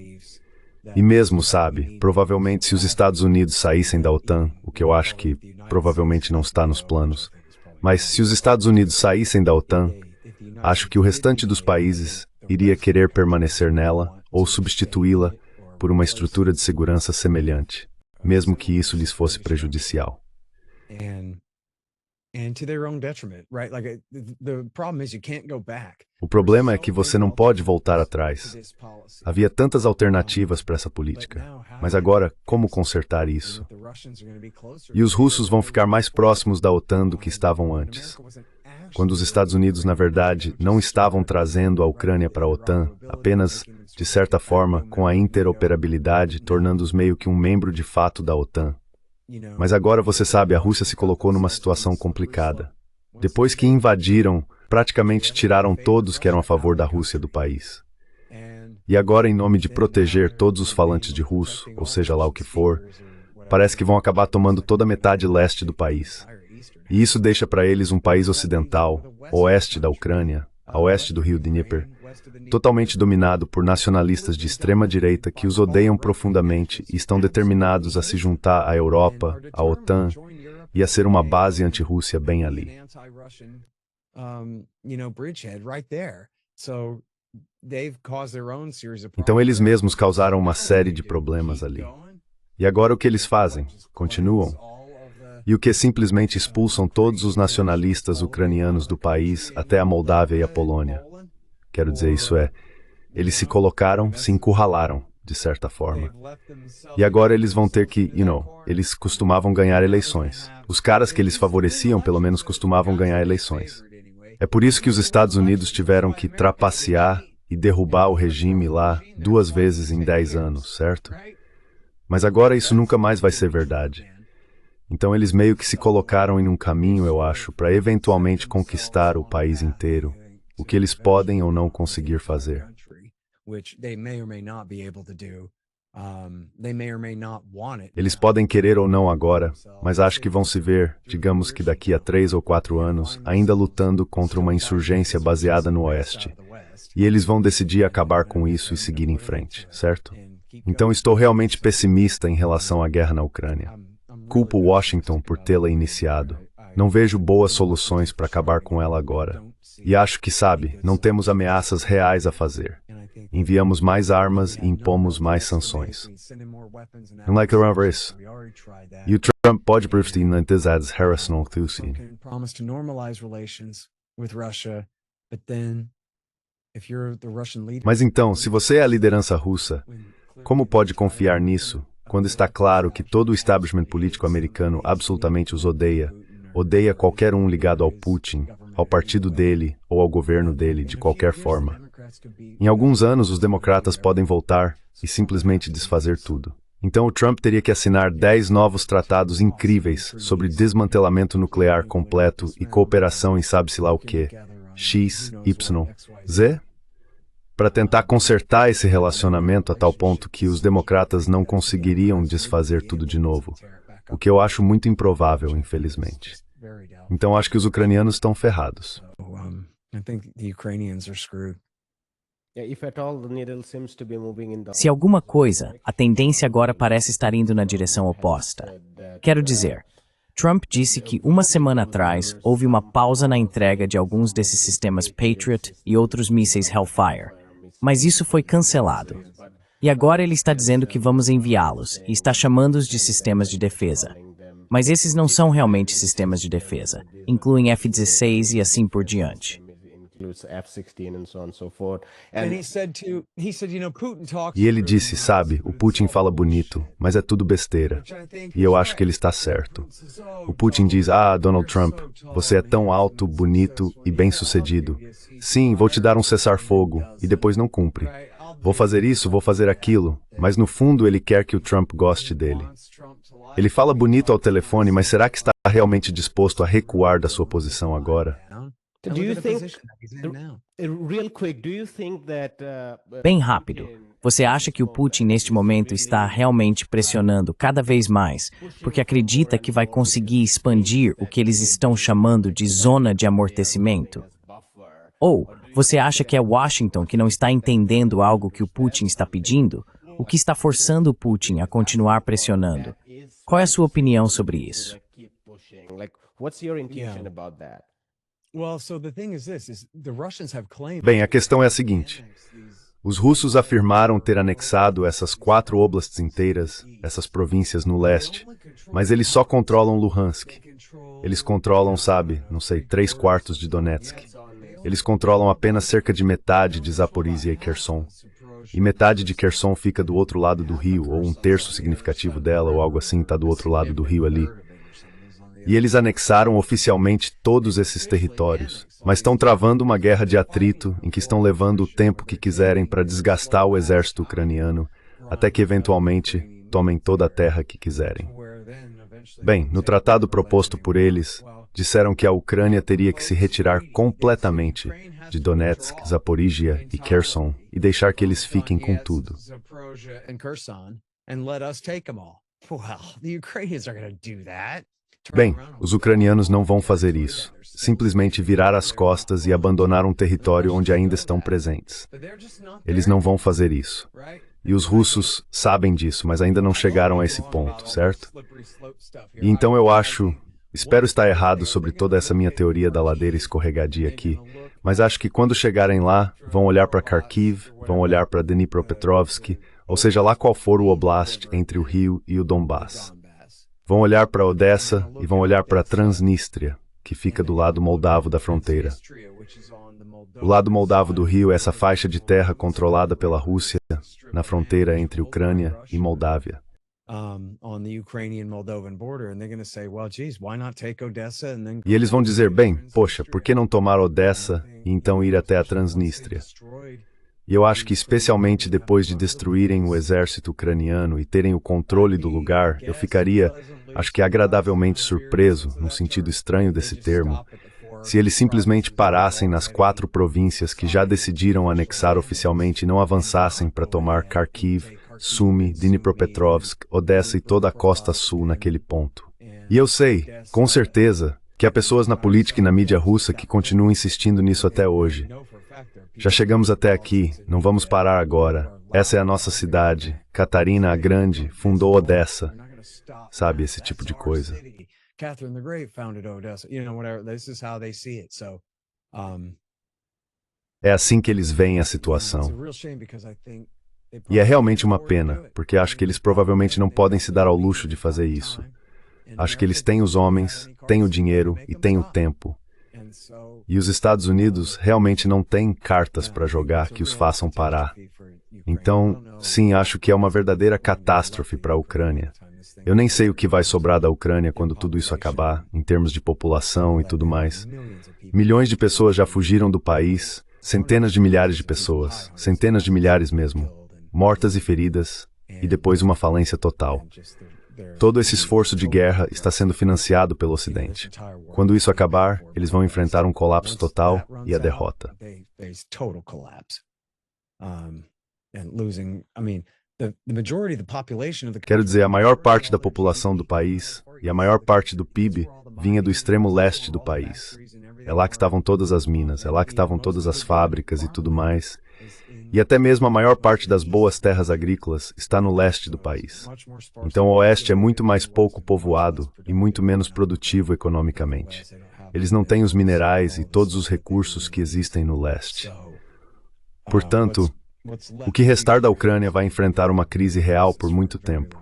E mesmo, sabe, provavelmente se os Estados Unidos saíssem da OTAN, o que eu acho que provavelmente não está nos planos, mas se os Estados Unidos saíssem da OTAN, acho que o restante dos países iria querer permanecer nela ou substituí-la por uma estrutura de segurança semelhante, mesmo que isso lhes fosse prejudicial. O problema é que você não pode voltar atrás. Havia tantas alternativas para essa política, mas agora, como consertar isso? E os russos vão ficar mais próximos da OTAN do que estavam antes. Quando os Estados Unidos, na verdade, não estavam trazendo a Ucrânia para a OTAN, apenas, de certa forma, com a interoperabilidade, tornando-os meio que um membro de fato da OTAN. Mas agora, você sabe, a Rússia se colocou numa situação complicada. Depois que invadiram, praticamente tiraram todos que eram a favor da Rússia do país. E agora, em nome de proteger todos os falantes de russo, ou seja lá o que for, parece que vão acabar tomando toda a metade leste do país. E isso deixa para eles um país ocidental, oeste da Ucrânia, a oeste do rio Dnieper, totalmente dominado por nacionalistas de extrema-direita que os odeiam profundamente e estão determinados a se juntar à Europa, à OTAN, e a ser uma base anti-Rússia bem ali. Então eles mesmos causaram uma série de problemas ali. E agora o que eles fazem? Continuam. E o que simplesmente expulsam todos os nacionalistas ucranianos do país até a Moldávia e a Polônia. Quero dizer, isso é, eles se colocaram, se encurralaram, de certa forma. E agora eles vão ter que, eles costumavam ganhar eleições. Os caras que eles favoreciam, pelo menos, costumavam ganhar eleições. É por isso que os Estados Unidos tiveram que trapacear e derrubar o regime lá 2 vezes em 10 anos, certo? Mas agora isso nunca mais vai ser verdade. Então eles meio que se colocaram em um caminho, eu acho, para eventualmente conquistar o país inteiro. O que eles podem ou não conseguir fazer. Eles podem querer ou não agora, mas acho que vão se ver, digamos que daqui a 3 ou 4 anos, ainda lutando contra uma insurgência baseada no Oeste. E eles vão decidir acabar com isso e seguir em frente, certo? Então estou realmente pessimista em relação à guerra na Ucrânia. Culpo Washington por tê-la iniciado. Não vejo boas soluções para acabar com ela agora. E acho que, sabe, não temos ameaças reais a fazer. Enviamos mais armas e impomos mais sanções. Não like remember isso. E o Trump pode preferir antes as Harrison Thusi. Mas então, se você é a liderança russa, como pode confiar nisso, quando está claro que todo o establishment político americano absolutamente os odeia, odeia qualquer um ligado ao Putin, ao partido dele ou ao governo dele, de qualquer forma. Em alguns anos, os democratas podem voltar e simplesmente desfazer tudo. Então o Trump teria que assinar 10 novos tratados incríveis sobre desmantelamento nuclear completo e cooperação em sabe-se lá o quê, X, Y, Z? Para tentar consertar esse relacionamento a tal ponto que os democratas não conseguiriam desfazer tudo de novo, o que eu acho muito improvável, infelizmente. Então acho que os ucranianos estão ferrados. Se alguma coisa, a tendência agora parece estar indo na direção oposta. Quero dizer, Trump disse que 1 semana atrás houve uma pausa na entrega de alguns desses sistemas Patriot e outros mísseis Hellfire, mas isso foi cancelado. E agora ele está dizendo que vamos enviá-los e está chamando-os de sistemas de defesa. Mas esses não são realmente sistemas de defesa, incluem F-16 e assim por diante. E ele disse, sabe, o Putin fala bonito, mas é tudo besteira. E eu acho que ele está certo. O Putin diz, Donald Trump, você é tão alto, bonito e bem-sucedido. Sim, vou te dar um cessar-fogo, e depois não cumpre. Vou fazer isso, vou fazer aquilo, mas no fundo ele quer que o Trump goste dele. Ele fala bonito ao telefone, mas será que está realmente disposto a recuar da sua posição agora? And Do look you at the think, position that he's in now. real quick, do you think that Bem rápido. Você acha que o Putin neste momento está realmente pressionando cada vez mais, porque acredita que vai conseguir expandir o que eles estão chamando de zona de amortecimento? Ou você acha que é Washington que não está entendendo algo que o Putin está pedindo? O que está forçando o Putin a continuar pressionando? Qual é a sua opinião sobre isso? like, what's your intuition about that? Well, so the thing is this, is the Russians have claimed... Bem, a questão é a seguinte. Os russos afirmaram ter anexado essas 4 oblasts inteiras, essas províncias no leste, mas eles só controlam Luhansk. Eles controlam, sabe, não sei, 3/4 de Donetsk. Eles controlam apenas cerca de metade de Zaporizhia e Kherson. E metade de Kherson fica do outro lado do rio, ou 1/3 significativo dela, ou algo assim, está do outro lado do rio ali. E eles anexaram oficialmente todos esses territórios, mas estão travando uma guerra de atrito em que estão levando o tempo que quiserem para desgastar o exército ucraniano, até que eventualmente tomem toda a terra que quiserem. Bem, no tratado proposto por eles, disseram que a Ucrânia teria que se retirar completamente de Donetsk, Zaporizhia e Kherson e deixar que eles fiquem com tudo. Bem, os ucranianos não vão fazer isso. Simplesmente virar as costas e abandonar um território onde ainda estão presentes. Eles não vão fazer isso. E os russos sabem disso, mas ainda não chegaram a esse ponto, certo? E então eu acho... Espero estar errado sobre toda essa minha teoria da ladeira escorregadia aqui, mas acho que quando chegarem lá, vão olhar para Kharkiv, vão olhar para Dnipropetrovsk, ou seja lá qual for o oblast entre o Rio e o Donbass. Vão olhar para Odessa e vão olhar para Transnistria, que fica do lado moldavo da fronteira. O lado moldavo do rio é essa faixa de terra controlada pela Rússia na fronteira entre Ucrânia e Moldávia. E eles vão dizer, bem, poxa, por que não tomar Odessa e então ir até a Transnistria? E eu acho que especialmente depois de destruírem o exército ucraniano e terem o controle do lugar, eu ficaria, acho que agradavelmente surpreso, num sentido estranho desse termo, se eles simplesmente parassem nas 4 províncias que já decidiram anexar oficialmente e não avançassem para tomar Kharkiv, Sumy, Dnipropetrovsk, Odessa e toda a costa sul naquele ponto. E eu sei, com certeza, que há pessoas na política e na mídia russa que continuam insistindo nisso até hoje. Já chegamos até aqui, não vamos parar agora. Essa é a nossa cidade. Catarina a Grande fundou Odessa. Sabe, esse tipo de coisa. É assim que eles veem a situação. E é realmente uma pena, porque acho que eles provavelmente não podem se dar ao luxo de fazer isso. Acho que eles têm os homens, têm o dinheiro e têm o tempo. E os Estados Unidos realmente não têm cartas para jogar que os façam parar. Então, sim, acho que é uma verdadeira catástrofe para a Ucrânia. Eu nem sei o que vai sobrar da Ucrânia quando tudo isso acabar, em termos de população e tudo mais. Milhões de pessoas já fugiram do país, centenas de milhares de pessoas, centenas de milhares mesmo, mortas e feridas, e depois uma falência total. Todo esse esforço de guerra está sendo financiado pelo Ocidente. Quando isso acabar, eles vão enfrentar um colapso total e a derrota. Quero dizer, a maior parte da população do país e a maior parte do PIB vinha do extremo leste do país. É lá que estavam todas as minas, é lá que estavam todas as fábricas e tudo mais. E até mesmo a maior parte das boas terras agrícolas está no leste do país. Então o oeste é muito mais pouco povoado e muito menos produtivo economicamente. Eles não têm os minerais e todos os recursos que existem no leste. Portanto, o que restar da Ucrânia vai enfrentar uma crise real por muito tempo.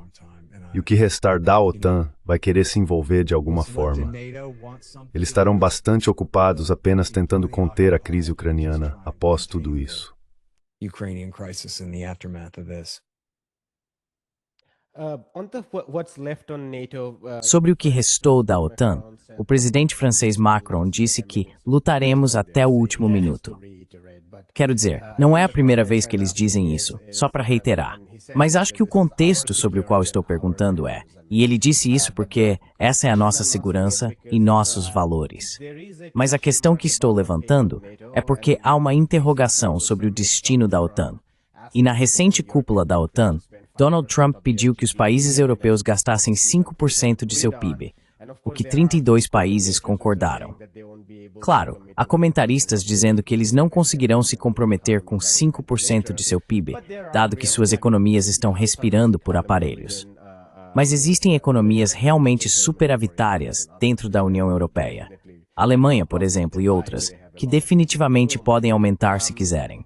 E o que restar da OTAN vai querer se envolver de alguma forma. Eles estarão bastante ocupados apenas tentando conter a crise ucraniana após tudo isso. Ukrainian crisis in the aftermath of this. Sobre o que restou da OTAN, o presidente francês Macron disse que lutaremos até o último minuto. Quero dizer, não é a primeira vez que eles dizem isso, só para reiterar. Mas acho que o contexto sobre o qual estou perguntando e ele disse isso porque essa é a nossa segurança e nossos valores. Mas a questão que estou levantando é porque há uma interrogação sobre o destino da OTAN. E na recente cúpula da OTAN, Donald Trump pediu que os países europeus gastassem 5% de seu PIB, o que 32 países concordaram. Claro, há comentaristas dizendo que eles não conseguirão se comprometer com 5% de seu PIB, dado que suas economias estão respirando por aparelhos. Mas existem economias realmente superavitárias dentro da União Europeia. A Alemanha, por exemplo, e outras, que definitivamente podem aumentar se quiserem.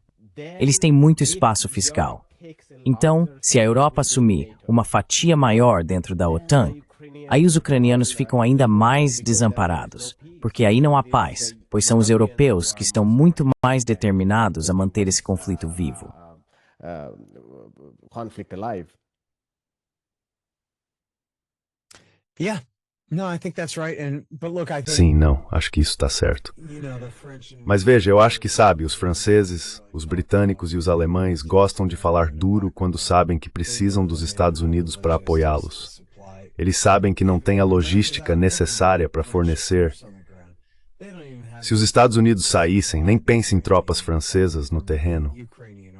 Eles têm muito espaço fiscal. Então, se a Europa assumir uma fatia maior dentro da OTAN, aí os ucranianos ficam ainda mais desamparados, porque aí não há paz, pois são os europeus que estão muito mais determinados a manter esse conflito vivo. Yeah. No, I think that's right. But look, I think, Sim, não, acho que isso está certo. Mas veja, eu acho que, sabe, os franceses, os britânicos e os alemães gostam de falar duro quando sabem que precisam dos Estados Unidos para apoiá-los. Eles sabem que não têm a logística necessária para fornecer. Se os Estados Unidos saíssem, nem pense em tropas francesas no terreno.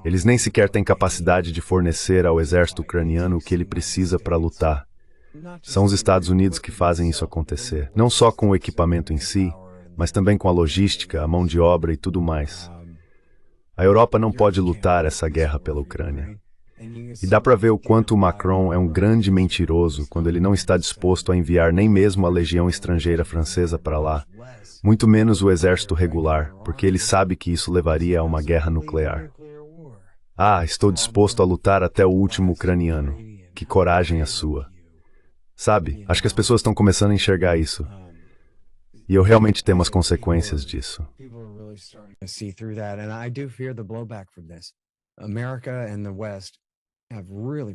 Eles nem sequer têm capacidade de fornecer ao exército ucraniano o que ele precisa para lutar. São os Estados Unidos que fazem isso acontecer, não só com o equipamento em si, mas também com a logística, a mão de obra e tudo mais. A Europa não pode lutar essa guerra pela Ucrânia. E dá para ver o quanto o Macron é um grande mentiroso quando ele não está disposto a enviar nem mesmo a legião estrangeira francesa para lá, muito menos o exército regular, porque ele sabe que isso levaria a uma guerra nuclear. Ah, estou disposto a lutar até o último ucraniano. Que coragem a sua. Sabe, acho que as pessoas estão começando a enxergar isso. E eu realmente temo as consequências disso.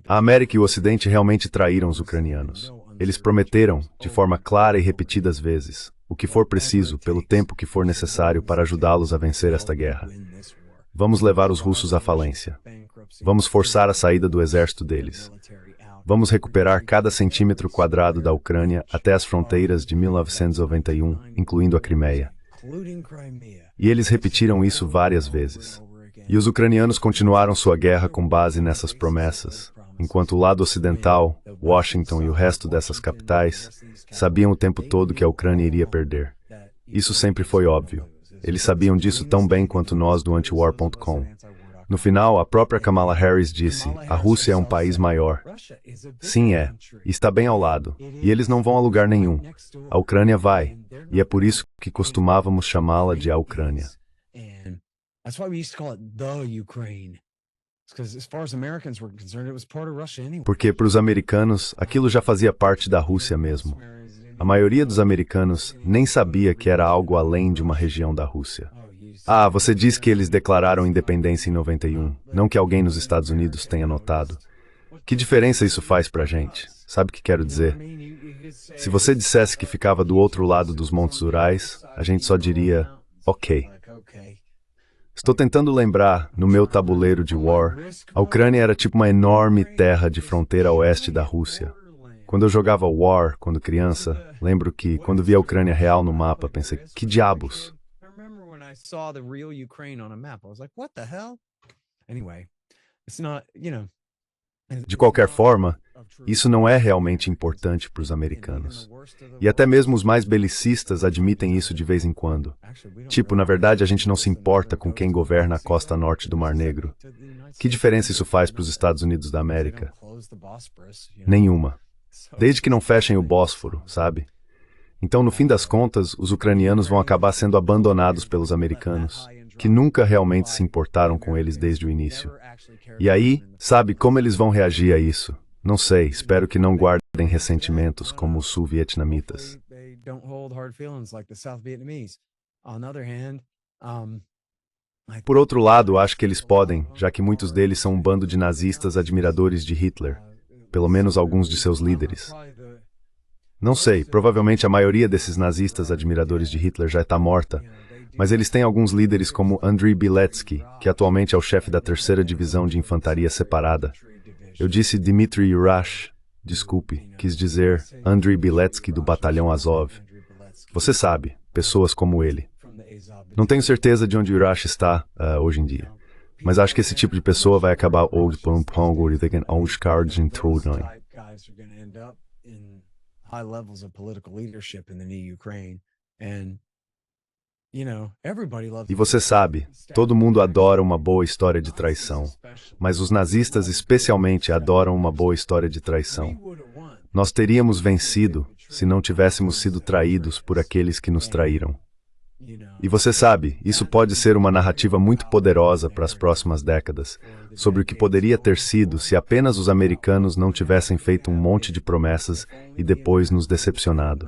A América e o Ocidente realmente traíram os ucranianos. Eles prometeram, de forma clara e repetidas vezes, o que for preciso, pelo tempo que for necessário para ajudá-los a vencer esta guerra. Vamos levar os russos à falência. Vamos forçar a saída do exército deles. Vamos recuperar cada centímetro quadrado da Ucrânia até as fronteiras de 1991, incluindo a Crimeia. E eles repetiram isso várias vezes. E os ucranianos continuaram sua guerra com base nessas promessas, enquanto o lado ocidental, Washington e o resto dessas capitais, sabiam o tempo todo que a Ucrânia iria perder. Isso sempre foi óbvio. Eles sabiam disso tão bem quanto nós do antiwar.com. No final, a própria Kamala Harris disse, a Rússia é um país maior. Sim, é. E está bem ao lado. E eles não vão a lugar nenhum. A Ucrânia vai. E é por isso que costumávamos chamá-la de a Ucrânia. Porque para os americanos, aquilo já fazia parte da Rússia mesmo. A maioria dos americanos nem sabia que era algo além de uma região da Rússia. Ah, você diz que eles declararam independência em 91, não que alguém nos Estados Unidos tenha notado. Que diferença isso faz pra gente? Sabe o que quero dizer? Se você dissesse que ficava do outro lado dos Montes Urais, a gente só diria, ok. Estou tentando lembrar, no meu tabuleiro de War, a Ucrânia era tipo uma enorme terra de fronteira oeste da Rússia. Quando eu jogava War, quando criança, lembro que, quando vi a Ucrânia real no mapa, pensei, que diabos? De qualquer forma, isso não é realmente importante para os americanos. E até mesmo os mais belicistas admitem isso de vez em quando. Tipo, na verdade, a gente não se importa com quem governa a costa norte do Mar Negro. Que diferença isso faz para os Estados Unidos da América? Nenhuma. Desde que não fechem o Bósforo, sabe? Então, no fim das contas, os ucranianos vão acabar sendo abandonados pelos americanos, que nunca realmente se importaram com eles desde o início. E aí, sabe como eles vão reagir a isso? Não sei, espero que não guardem ressentimentos como os sul-vietnamitas. Por outro lado, acho que eles podem, já que muitos deles são um bando de nazistas admiradores de Hitler, pelo menos alguns de seus líderes. Não sei, provavelmente a maioria desses nazistas admiradores de Hitler já está morta, mas eles têm alguns líderes como Andriy Biletsky, que atualmente é o chefe da 3ª Divisão de Infantaria Separada. Eu disse Dmitry Yurash, desculpe, quis dizer Andriy Biletsky do Batalhão Azov. Você sabe, pessoas como ele. Não tenho certeza de onde Yurash está hoje em dia, mas acho que esse tipo de pessoa vai acabar hoje por um pongo e tem uns cards em tudo. High levels of political leadership in the new Ukraine, and everybody loves. E você sabe, todo mundo adora uma boa história de traição, mas os nazistas especialmente adoram uma boa história de traição. Nós teríamos vencido se não tivéssemos sido traídos por aqueles que nos traíram. E você sabe, isso pode ser uma narrativa muito poderosa para as próximas décadas, sobre o que poderia ter sido se apenas os americanos não tivessem feito um monte de promessas e depois nos decepcionado.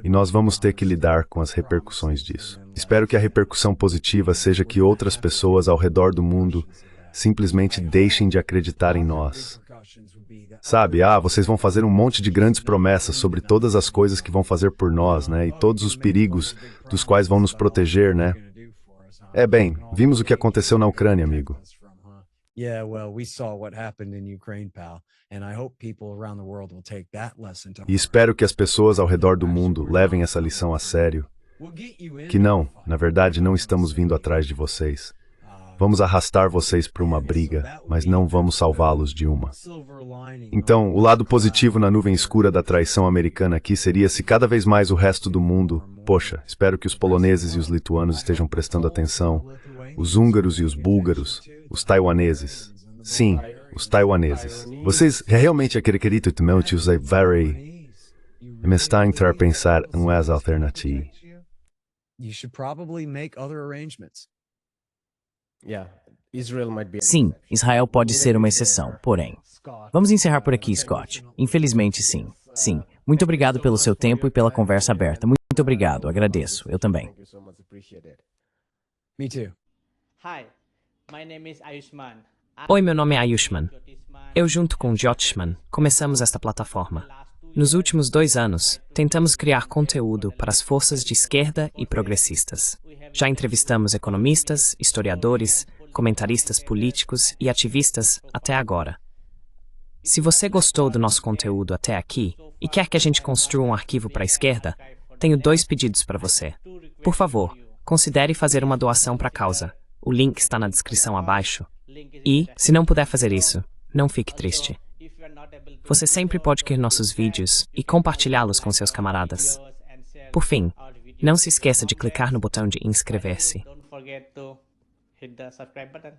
E nós vamos ter que lidar com as repercussões disso. Espero que a repercussão positiva seja que outras pessoas ao redor do mundo simplesmente deixem de acreditar em nós. Sabe, vocês vão fazer um monte de grandes promessas sobre todas as coisas que vão fazer por nós, né? E todos os perigos dos quais vão nos proteger, né? Bem, vimos o que aconteceu na Ucrânia, amigo. E espero que as pessoas ao redor do mundo levem essa lição a sério. Que não, na verdade, não estamos vindo atrás de vocês. Vamos arrastar vocês para uma briga, mas não vamos salvá-los de uma. Então, o lado positivo na nuvem escura da traição americana aqui seria se cada vez mais o resto do mundo... Poxa, espero que os poloneses e os lituanos estejam prestando atenção. Os húngaros e os búlgaros, os taiwaneses. Sim, os taiwaneses. Vocês realmente acreditam que não usam me está a entrar a pensar em umas alternativas. Sim, Israel pode ser uma exceção, porém. Vamos encerrar por aqui, Scott. Infelizmente, sim. Sim. Muito obrigado pelo seu tempo e pela conversa aberta. Muito obrigado, agradeço. Eu também. Me too. Oi, meu nome é Ayushman. Eu, junto com Jyothishman, começamos esta plataforma. Nos últimos 2 anos, tentamos criar conteúdo para as forças de esquerda e progressistas. Já entrevistamos economistas, historiadores, comentaristas políticos e ativistas até agora. Se você gostou do nosso conteúdo até aqui e quer que a gente construa um arquivo para a esquerda, tenho 2 pedidos para você. Por favor, considere fazer uma doação para a causa. O link está na descrição abaixo. E, se não puder fazer isso, não fique triste. Você sempre pode ver nossos vídeos e compartilhá-los com seus camaradas. Por fim, não se esqueça de clicar no botão de inscrever-se. Don't forget to hit the subscribe button.